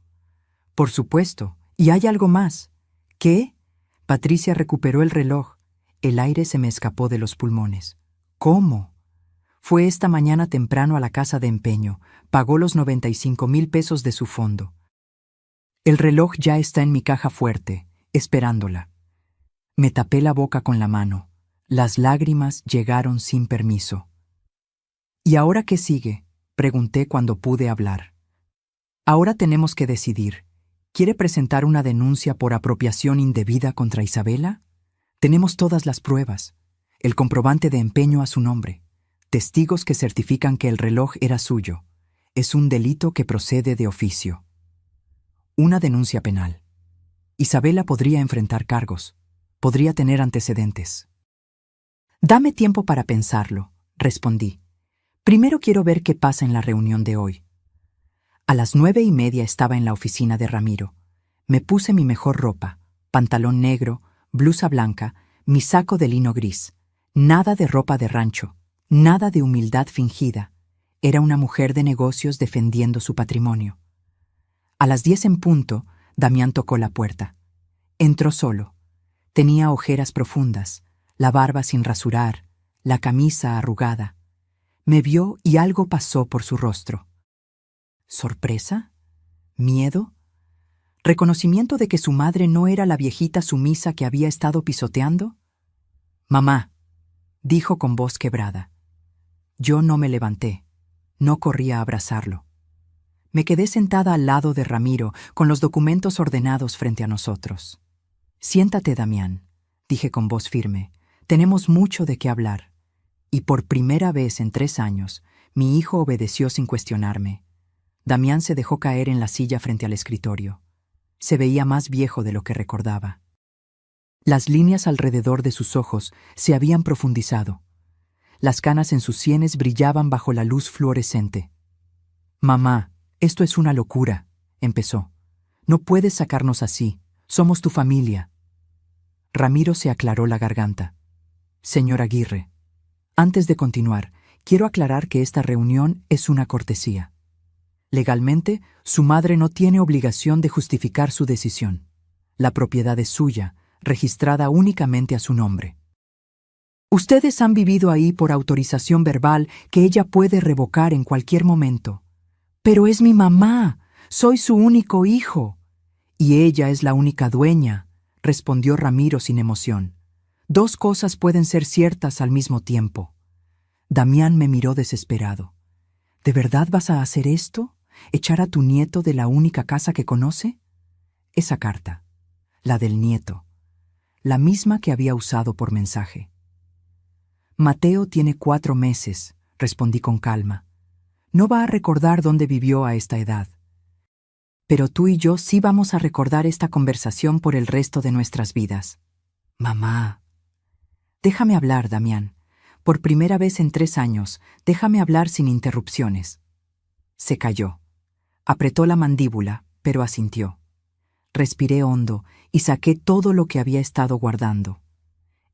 Speaker 1: «Por supuesto. Y hay algo más». «¿Qué?» Patricia recuperó el reloj. El aire se me escapó de los pulmones. «¿Cómo?» «Fue esta mañana temprano a la casa de empeño. Pagó los 95,000 pesos de su fondo. El reloj ya está en mi caja fuerte, esperándola». Me tapé la boca con la mano. Las lágrimas llegaron sin permiso. «¿Y ahora qué sigue?», pregunté cuando pude hablar. «Ahora tenemos que decidir. ¿Quiere presentar una denuncia por apropiación indebida contra Isabela? Tenemos todas las pruebas. El comprobante de empeño a su nombre. Testigos que certifican que el reloj era suyo. Es un delito que procede de oficio. Una denuncia penal. Isabela podría enfrentar cargos. Podría tener antecedentes». «Dame tiempo para pensarlo», respondí. «Primero quiero ver qué pasa en la reunión de hoy». A las 9:30 estaba en la oficina de Ramiro. Me puse mi mejor ropa, pantalón negro, blusa blanca, mi saco de lino gris. Nada de ropa de rancho, nada de humildad fingida. Era una mujer de negocios defendiendo su patrimonio. A las 10 en punto, Damián tocó la puerta. Entró solo. Tenía ojeras profundas, la barba sin rasurar, la camisa arrugada. Me vio y algo pasó por su rostro. ¿Sorpresa? ¿Miedo? ¿Reconocimiento de que su madre no era la viejita sumisa que había estado pisoteando? «Mamá», dijo con voz quebrada. Yo no me levanté, no corrí a abrazarlo. Me quedé sentada al lado de Ramiro, con los documentos ordenados frente a nosotros. «Siéntate, Damián», dije con voz firme. «Tenemos mucho de qué hablar». Y por primera vez en 3 años, mi hijo obedeció sin cuestionarme. Damián se dejó caer en la silla frente al escritorio. Se veía más viejo de lo que recordaba. Las líneas alrededor de sus ojos se habían profundizado. Las canas en sus sienes brillaban bajo la luz fluorescente. «Mamá, esto es una locura», empezó. «No puedes sacarnos así. Somos tu familia». Ramiro se aclaró la garganta. «Señor Aguirre, antes de continuar, quiero aclarar que esta reunión es una cortesía. Legalmente, su madre no tiene obligación de justificar su decisión. La propiedad es suya, registrada únicamente a su nombre. Ustedes han vivido ahí por autorización verbal que ella puede revocar en cualquier momento. Pero es mi mamá, soy su único hijo. Y ella es la única dueña», respondió Ramiro sin emoción. «2 cosas pueden ser ciertas al mismo tiempo». Damián me miró desesperado. «¿De verdad vas a hacer esto? ¿Echar a tu nieto de la única casa que conoce?» Esa carta, la del nieto, la misma que había usado por mensaje. «Mateo tiene 4 meses», respondí con calma. «No va a recordar dónde vivió a esta edad. Pero tú y yo sí vamos a recordar esta conversación por el resto de nuestras vidas». «Mamá». «Déjame hablar, Damián. Por primera vez en 3 años, déjame hablar sin interrupciones». Se calló. Apretó la mandíbula, pero asintió. Respiré hondo y saqué todo lo que había estado guardando.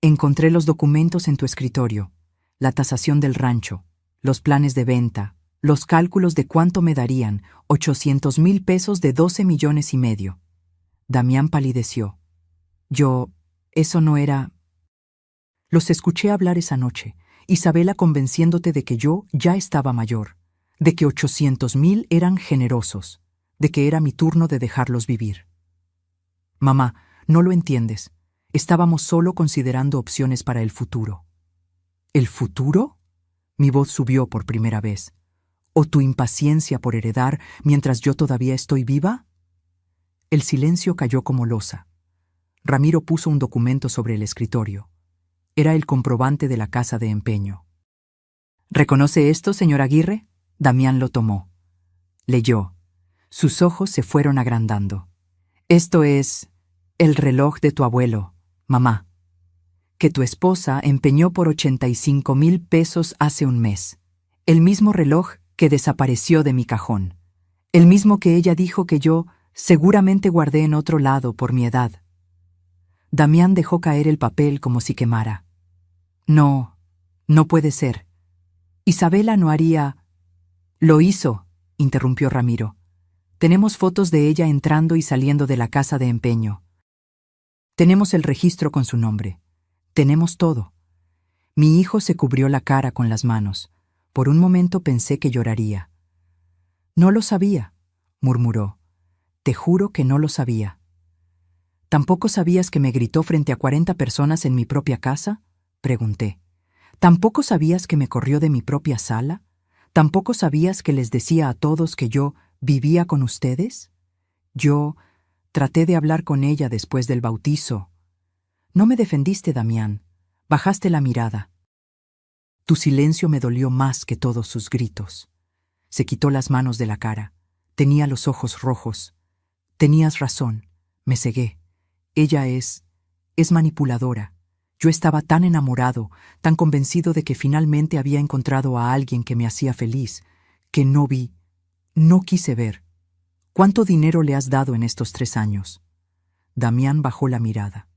Speaker 1: Encontré los documentos en tu escritorio, la tasación del rancho, los planes de venta, los cálculos de cuánto me darían, 800,000 pesos de 12 millones y medio. Damián palideció. Eso no era... Los escuché hablar esa noche, Isabela convenciéndote de que yo ya estaba mayor, de que 800,000 eran generosos, de que era mi turno de dejarlos vivir. Mamá, no lo entiendes. Estábamos solo considerando opciones para el futuro. ¿El futuro? Mi voz subió por primera vez. ¿O tu impaciencia por heredar mientras yo todavía estoy viva? El silencio cayó como losa. Ramiro puso un documento sobre el escritorio. Era el comprobante de la casa de empeño. ¿Reconoce esto, señor Aguirre? Damián lo tomó. Leyó. Sus ojos se fueron agrandando. Esto es el reloj de tu abuelo, mamá, que tu esposa empeñó por 85,000 pesos hace un mes. El mismo reloj que desapareció de mi cajón. El mismo que ella dijo que yo seguramente guardé en otro lado por mi edad. Damián dejó caer el papel como si quemara. No puede ser. Isabela no haría... Lo hizo, interrumpió Ramiro. Tenemos fotos de ella entrando y saliendo de la casa de empeño. Tenemos el registro con su nombre. Tenemos todo. Mi hijo se cubrió la cara con las manos. Por un momento pensé que lloraría. No lo sabía, murmuró. Te juro que no lo sabía. ¿Tampoco sabías que me gritó frente a 40 personas en mi propia casa? Pregunté. ¿Tampoco sabías que me corrió de mi propia sala? ¿Tampoco sabías que les decía a todos que yo vivía con ustedes? Yo traté de hablar con ella después del bautizo. No me defendiste, Damián. Bajaste la mirada. Tu silencio me dolió más que todos sus gritos. Se quitó las manos de la cara. Tenía los ojos rojos. Tenías razón. Me cegué. Ella es manipuladora. Yo estaba tan enamorado, tan convencido de que finalmente había encontrado a alguien que me hacía feliz, que no vi, no quise ver. ¿Cuánto dinero le has dado en estos 3 años? Damián bajó la mirada.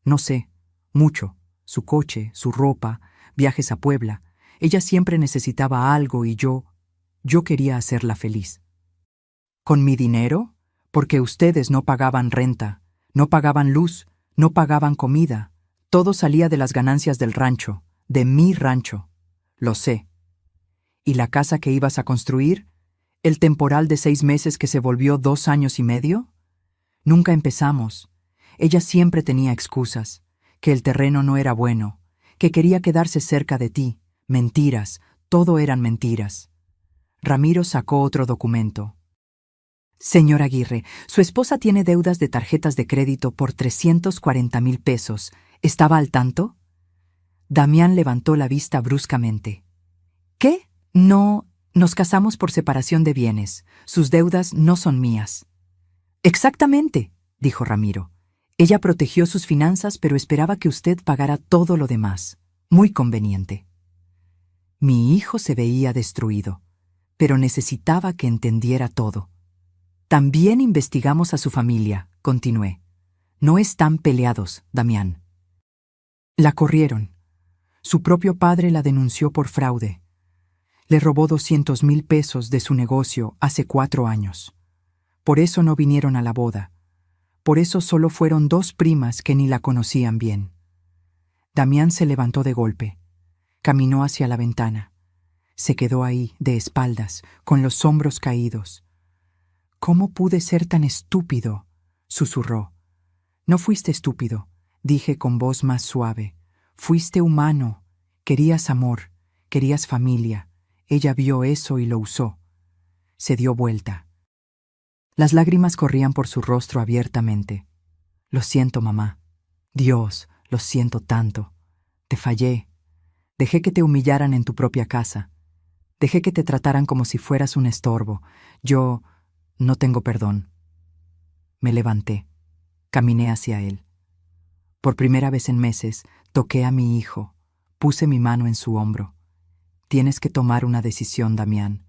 Speaker 1: No sé, mucho. Su coche, su ropa, viajes a Puebla. Ella siempre necesitaba algo y yo quería hacerla feliz. ¿Con mi dinero? Porque ustedes no pagaban renta, no pagaban luz, no pagaban comida. Todo salía de las ganancias del rancho, de mi rancho. Lo sé. ¿Y la casa que ibas a construir? ¿El temporal de 6 meses que se volvió 2 años y medio? Nunca empezamos. Ella siempre tenía excusas, que el terreno no era bueno, que quería quedarse cerca de ti. Mentiras, todo eran mentiras. Ramiro sacó otro documento. Señor Aguirre, su esposa tiene deudas de tarjetas de crédito por 340,000 pesos. ¿Estaba al tanto? Damián levantó la vista bruscamente. ¿Qué? No, nos casamos por separación de bienes. Sus deudas no son mías. Exactamente, dijo Ramiro. Ella protegió sus finanzas, pero esperaba que usted pagara todo lo demás. Muy conveniente. Mi hijo se veía destruido, pero necesitaba que entendiera todo. También investigamos a su familia, continué. No están peleados, Damián. La corrieron. Su propio padre la denunció por fraude. Le robó 200,000 pesos de su negocio hace 4 años. Por eso no vinieron a la boda. Por eso solo fueron 2 primas que ni la conocían bien. Damián se levantó de golpe. Caminó hacia la ventana. Se quedó ahí, de espaldas, con los hombros caídos. ¿Cómo pude ser tan estúpido?, susurró. No fuiste estúpido, dije con voz más suave. Fuiste humano. Querías amor, querías familia. Ella vio eso y lo usó. Se dio vuelta. Las lágrimas corrían por su rostro abiertamente. Lo siento, mamá. Dios, lo siento tanto. Te fallé. Dejé que te humillaran en tu propia casa. Dejé que te trataran como si fueras un estorbo. Yo no tengo perdón. Me levanté. Caminé hacia él. Por primera vez en meses, toqué a mi hijo. Puse mi mano en su hombro. Tienes que tomar una decisión, Damián.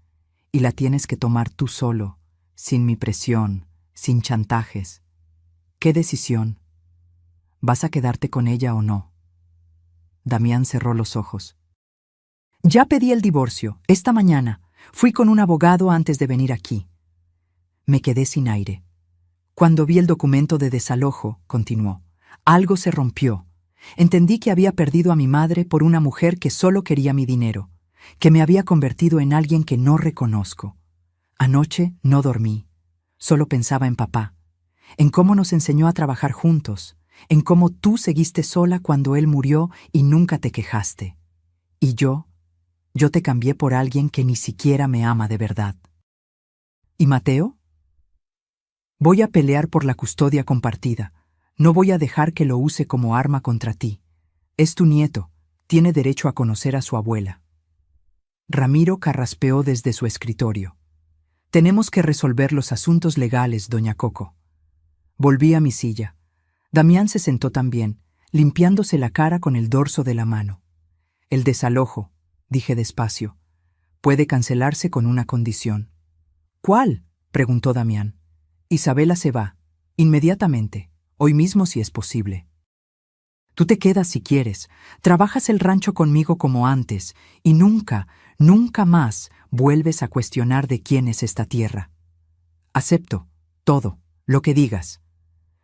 Speaker 1: Y la tienes que tomar tú solo, sin mi presión, sin chantajes. ¿Qué decisión? ¿Vas a quedarte con ella o no? Damián cerró los ojos. Ya pedí el divorcio, esta mañana. Fui con un abogado antes de venir aquí. Me quedé sin aire. Cuando vi el documento de desalojo, continuó, algo se rompió. Entendí que había perdido a mi madre por una mujer que solo quería mi dinero, que me había convertido en alguien que no reconozco. Anoche no dormí. Solo pensaba en papá, en cómo nos enseñó a trabajar juntos, en cómo tú seguiste sola cuando él murió y nunca te quejaste. Y yo te cambié por alguien que ni siquiera me ama de verdad. ¿Y Mateo? Voy a pelear por la custodia compartida. No voy a dejar que lo use como arma contra ti. Es tu nieto. Tiene derecho a conocer a su abuela. Ramiro carraspeó desde su escritorio. Tenemos que resolver los asuntos legales, doña Coco. Volví a mi silla. Damián se sentó también, limpiándose la cara con el dorso de la mano. El desalojo, dije despacio, puede cancelarse con una condición. ¿Cuál? Preguntó Damián. Isabela se va, inmediatamente, hoy mismo si es posible. Tú te quedas si quieres, trabajas el rancho conmigo como antes, y nunca, nunca más vuelves a cuestionar de quién es esta tierra. Acepto, todo, lo que digas.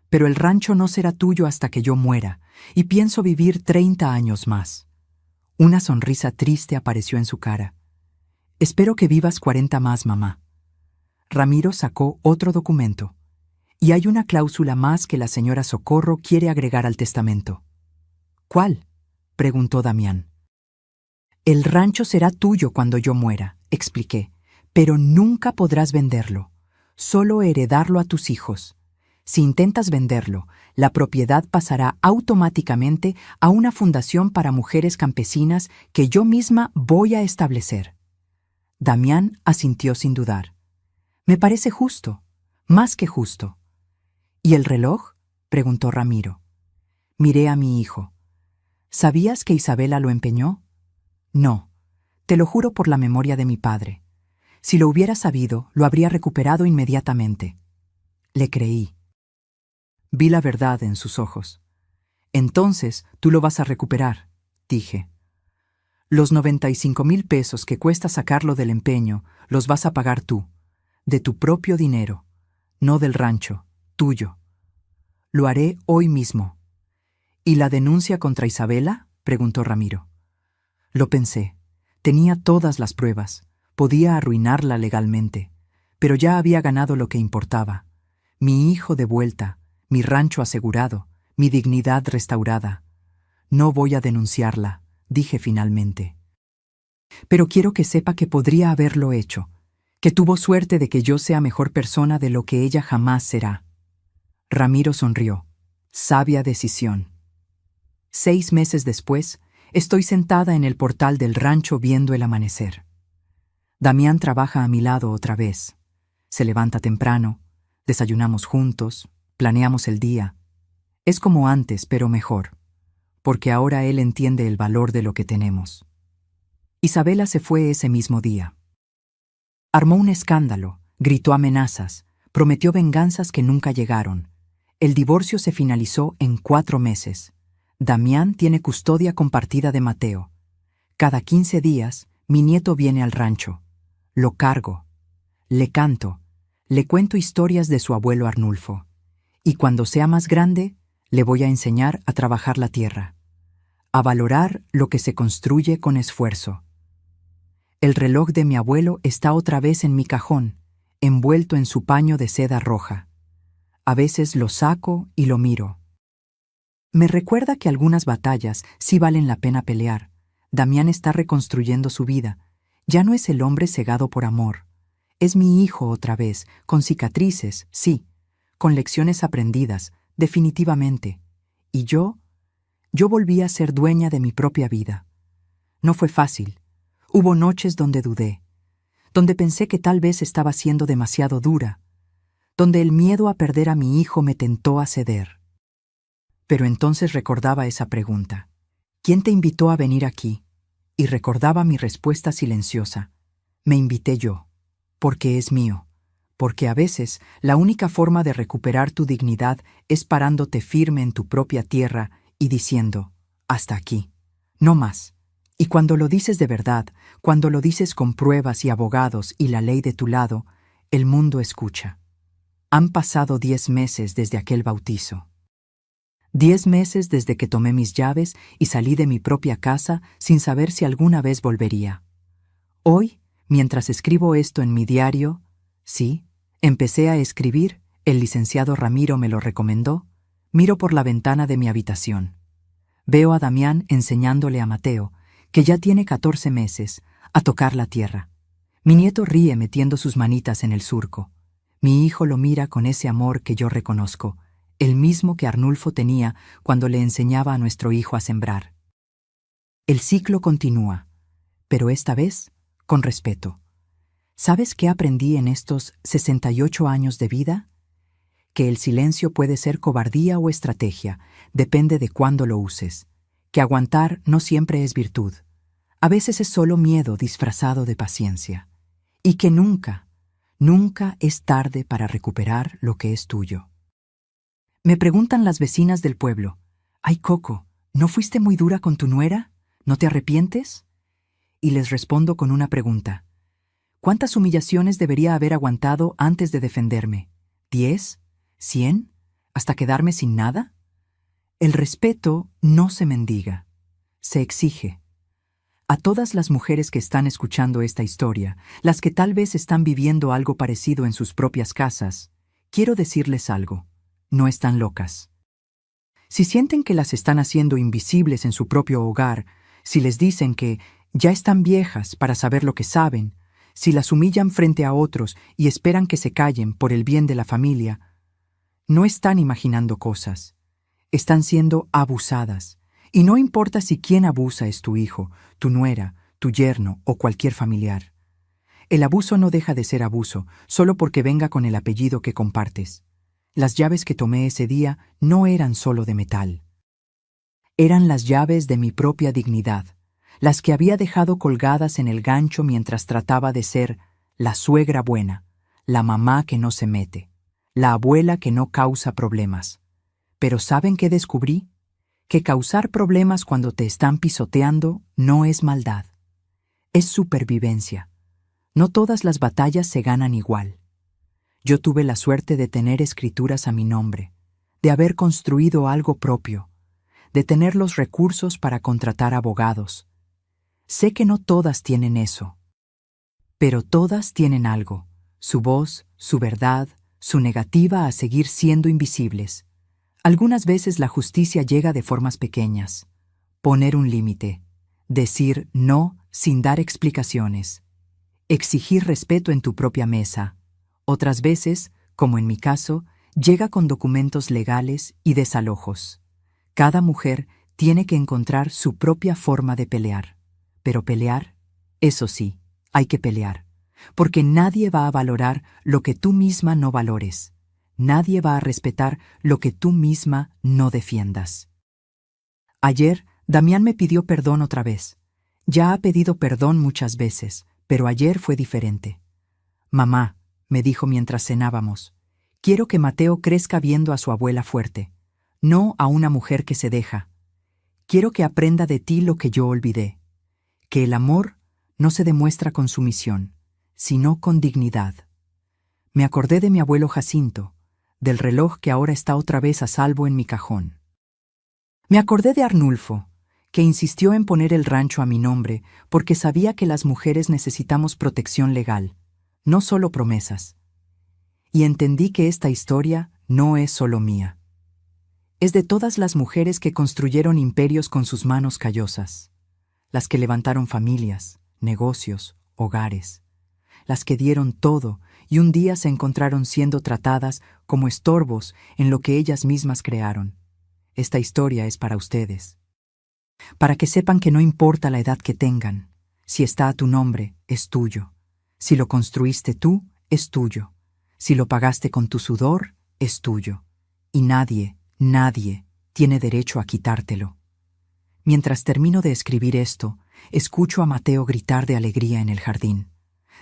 Speaker 1: Pero el rancho no será tuyo hasta que yo muera, y pienso vivir 30 años más. Una sonrisa triste apareció en su cara. Espero que vivas 40 más, mamá. Ramiro sacó otro documento. Y hay una cláusula más que la señora Socorro quiere agregar al testamento. ¿Cuál? Preguntó Damián. El rancho será tuyo cuando yo muera, expliqué, pero nunca podrás venderlo, solo heredarlo a tus hijos. Si intentas venderlo, la propiedad pasará automáticamente a una fundación para mujeres campesinas que yo misma voy a establecer. Damián asintió sin dudar. Me parece justo, más que justo. ¿Y el reloj? Preguntó Ramiro. Miré a mi hijo. ¿Sabías que Isabela lo empeñó? No, te lo juro por la memoria de mi padre. Si lo hubiera sabido, lo habría recuperado inmediatamente. Le creí. Vi la verdad en sus ojos. Entonces tú lo vas a recuperar, dije. Los 95,000 pesos que cuesta sacarlo del empeño los vas a pagar tú, de tu propio dinero, no del rancho, tuyo. Lo haré hoy mismo. ¿Y la denuncia contra Isabela? Preguntó Ramiro. Lo pensé. Tenía todas las pruebas. Podía arruinarla legalmente. Pero ya había ganado lo que importaba. Mi hijo de vuelta, mi rancho asegurado, mi dignidad restaurada. No voy a denunciarla, dije finalmente. Pero quiero que sepa que podría haberlo hecho, que tuvo suerte de que yo sea mejor persona de lo que ella jamás será. Ramiro sonrió. Sabia decisión. 6 meses después, estoy sentada en el portal del rancho viendo el amanecer. Damián trabaja a mi lado otra vez. Se levanta temprano, desayunamos juntos, planeamos el día. Es como antes, pero mejor, porque ahora él entiende el valor de lo que tenemos. Isabela se fue ese mismo día. Armó un escándalo, gritó amenazas, prometió venganzas que nunca llegaron. El divorcio se finalizó en 4 meses. Damián tiene custodia compartida de Mateo. Cada 15 días, mi nieto viene al rancho. Lo cargo. Le canto. Le cuento historias de su abuelo Arnulfo. Y cuando sea más grande, le voy a enseñar a trabajar la tierra. A valorar lo que se construye con esfuerzo. El reloj de mi abuelo está otra vez en mi cajón, envuelto en su paño de seda roja. A veces lo saco y lo miro. Me recuerda que algunas batallas sí valen la pena pelear. Damián está reconstruyendo su vida. Ya no es el hombre cegado por amor. Es mi hijo otra vez, con cicatrices, sí, con lecciones aprendidas, definitivamente. Y yo volví a ser dueña de mi propia vida. No fue fácil. Hubo noches donde dudé, donde pensé que tal vez estaba siendo demasiado dura, donde el miedo a perder a mi hijo me tentó a ceder. Pero entonces recordaba esa pregunta. ¿Quién te invitó a venir aquí? Y recordaba mi respuesta silenciosa. Me invité yo, porque es mío, porque a veces la única forma de recuperar tu dignidad es parándote firme en tu propia tierra y diciendo, hasta aquí, no más. Y cuando lo dices de verdad, cuando lo dices con pruebas y abogados y la ley de tu lado, el mundo escucha. Han pasado 10 meses desde aquel bautizo. 10 meses desde que tomé mis llaves y salí de mi propia casa sin saber si alguna vez volvería. Hoy, mientras escribo esto en mi diario, sí, empecé a escribir, el licenciado Ramiro me lo recomendó, miro por la ventana de mi habitación. Veo a Damián enseñándole a Mateo, que ya tiene 14 meses, a tocar la tierra. Mi nieto ríe metiendo sus manitas en el surco. Mi hijo lo mira con ese amor que yo reconozco, el mismo que Arnulfo tenía cuando le enseñaba a nuestro hijo a sembrar. El ciclo continúa, pero esta vez con respeto. ¿Sabes qué aprendí en estos 68 años de vida? Que el silencio puede ser cobardía o estrategia, depende de cuándo lo uses. Que aguantar no siempre es virtud. A veces es solo miedo disfrazado de paciencia. Y que nunca, nunca es tarde para recuperar lo que es tuyo. Me preguntan las vecinas del pueblo, «Ay, Coco, ¿no fuiste muy dura con tu nuera? ¿No te arrepientes?» Y les respondo con una pregunta. ¿Cuántas humillaciones debería haber aguantado antes de defenderme? ¿10? ¿100? ¿Hasta quedarme sin nada? El respeto no se mendiga, se exige. A todas las mujeres que están escuchando esta historia, las que tal vez están viviendo algo parecido en sus propias casas, quiero decirles algo. No están locas. Si sienten que las están haciendo invisibles en su propio hogar, si les dicen que ya están viejas para saber lo que saben, si las humillan frente a otros y esperan que se callen por el bien de la familia, no están imaginando cosas. Están siendo abusadas. Y no importa si quien abusa es tu hijo, tu nuera, tu yerno o cualquier familiar. El abuso no deja de ser abuso solo porque venga con el apellido que compartes. Las llaves que tomé ese día no eran solo de metal. Eran las llaves de mi propia dignidad, las que había dejado colgadas en el gancho mientras trataba de ser la suegra buena, la mamá que no se mete, la abuela que no causa problemas. Pero ¿saben qué descubrí? Que causar problemas cuando te están pisoteando no es maldad. Es supervivencia. No todas las batallas se ganan igual. Yo tuve la suerte de tener escrituras a mi nombre, de haber construido algo propio, de tener los recursos para contratar abogados. Sé que no todas tienen eso, pero todas tienen algo, su voz, su verdad, su negativa a seguir siendo invisibles. Algunas veces la justicia llega de formas pequeñas. Poner un límite, decir no sin dar explicaciones, exigir respeto en tu propia mesa. Otras veces, como en mi caso, llega con documentos legales y desalojos. Cada mujer tiene que encontrar su propia forma de pelear. Pero pelear, eso sí, hay que pelear, porque nadie va a valorar lo que tú misma no valores. Nadie va a respetar lo que tú misma no defiendas. Ayer, Damián me pidió perdón otra vez. Ya ha pedido perdón muchas veces, pero ayer fue diferente. «Mamá», me dijo mientras cenábamos, «quiero que Mateo crezca viendo a su abuela fuerte, no a una mujer que se deja. Quiero que aprenda de ti lo que yo olvidé, que el amor no se demuestra con sumisión, sino con dignidad». Me acordé de mi abuelo Jacinto, del reloj que ahora está otra vez a salvo en mi cajón. Me acordé de Arnulfo, que insistió en poner el rancho a mi nombre porque sabía que las mujeres necesitamos protección legal, no solo promesas. Y entendí que esta historia no es solo mía. Es de todas las mujeres que construyeron imperios con sus manos callosas, las que levantaron familias, negocios, hogares, las que dieron todo y un día se encontraron siendo tratadas como estorbos en lo que ellas mismas crearon. Esta historia es para ustedes. Para que sepan que no importa la edad que tengan, si está a tu nombre, es tuyo. Si lo construiste tú, es tuyo. Si lo pagaste con tu sudor, es tuyo. Y nadie tiene derecho a quitártelo. Mientras termino de escribir esto, escucho a Mateo gritar de alegría en el jardín.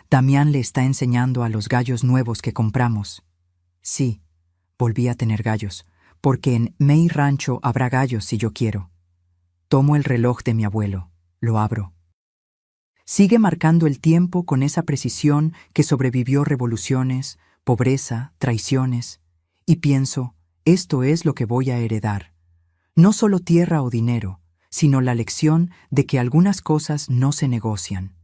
Speaker 1: Damián le está enseñando a los gallos nuevos que compramos. Sí, volví a tener gallos, porque en May Rancho habrá gallos si yo quiero. Tomo el reloj de mi abuelo, lo abro. Sigue marcando el tiempo con esa precisión que sobrevivió revoluciones, pobreza, traiciones, y pienso, esto es lo que voy a heredar. No solo tierra o dinero, sino la lección de que algunas cosas no se negocian,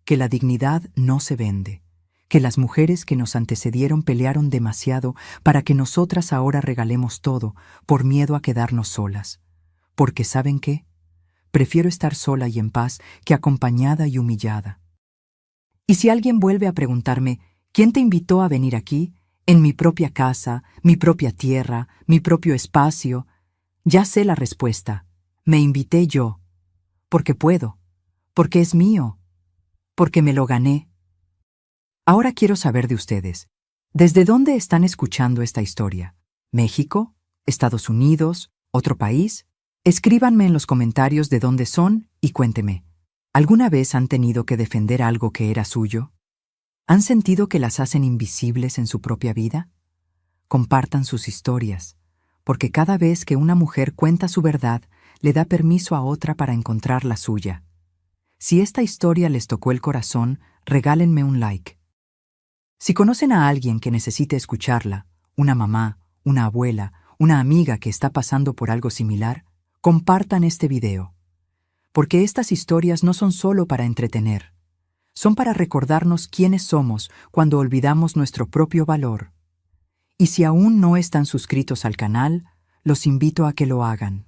Speaker 1: que la dignidad no se vende, que las mujeres que nos antecedieron pelearon demasiado para que nosotras ahora regalemos todo por miedo a quedarnos solas. Porque ¿saben qué? Prefiero estar sola y en paz que acompañada y humillada. Y si alguien vuelve a preguntarme, ¿quién te invitó a venir aquí? En mi propia casa, mi propia tierra, mi propio espacio. Ya sé la respuesta. Me invité yo. Porque puedo. Porque es mío. Porque me lo gané. Ahora quiero saber de ustedes. ¿Desde dónde están escuchando esta historia? ¿México? ¿Estados Unidos? ¿Otro país? Escríbanme en los comentarios de dónde son y cuénteme. ¿Alguna vez han tenido que defender algo que era suyo? ¿Han sentido que las hacen invisibles en su propia vida? Compartan sus historias, porque cada vez que una mujer cuenta su verdad, le da permiso a otra para encontrar la suya. Si esta historia les tocó el corazón, regálenme un like. Si conocen a alguien que necesite escucharla, una mamá, una abuela, una amiga que está pasando por algo similar, compartan este video. Porque estas historias no son solo para entretener, son para recordarnos quiénes somos cuando olvidamos nuestro propio valor. Y si aún no están suscritos al canal, los invito a que lo hagan.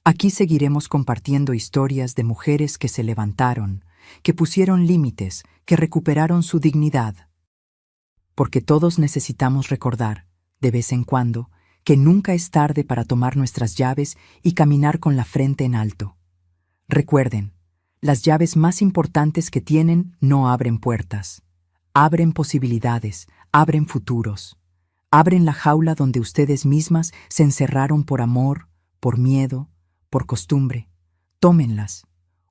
Speaker 1: Aquí seguiremos compartiendo historias de mujeres que se levantaron, que pusieron límites, que recuperaron su dignidad. Porque todos necesitamos recordar, de vez en cuando, que nunca es tarde para tomar nuestras llaves y caminar con la frente en alto. Recuerden, las llaves más importantes que tienen no abren puertas, abren posibilidades, abren futuros, abren la jaula donde ustedes mismas se encerraron por amor, por miedo, por costumbre. Tómenlas,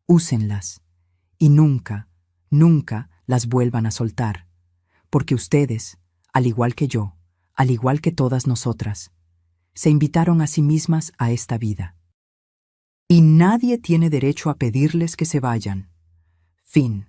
Speaker 1: úsenlas y nunca, nunca las vuelvan a soltar, porque ustedes, al igual que yo, al igual que todas nosotras, se invitaron a sí mismas a esta vida. Y nadie tiene derecho a pedirles que se vayan. Fin.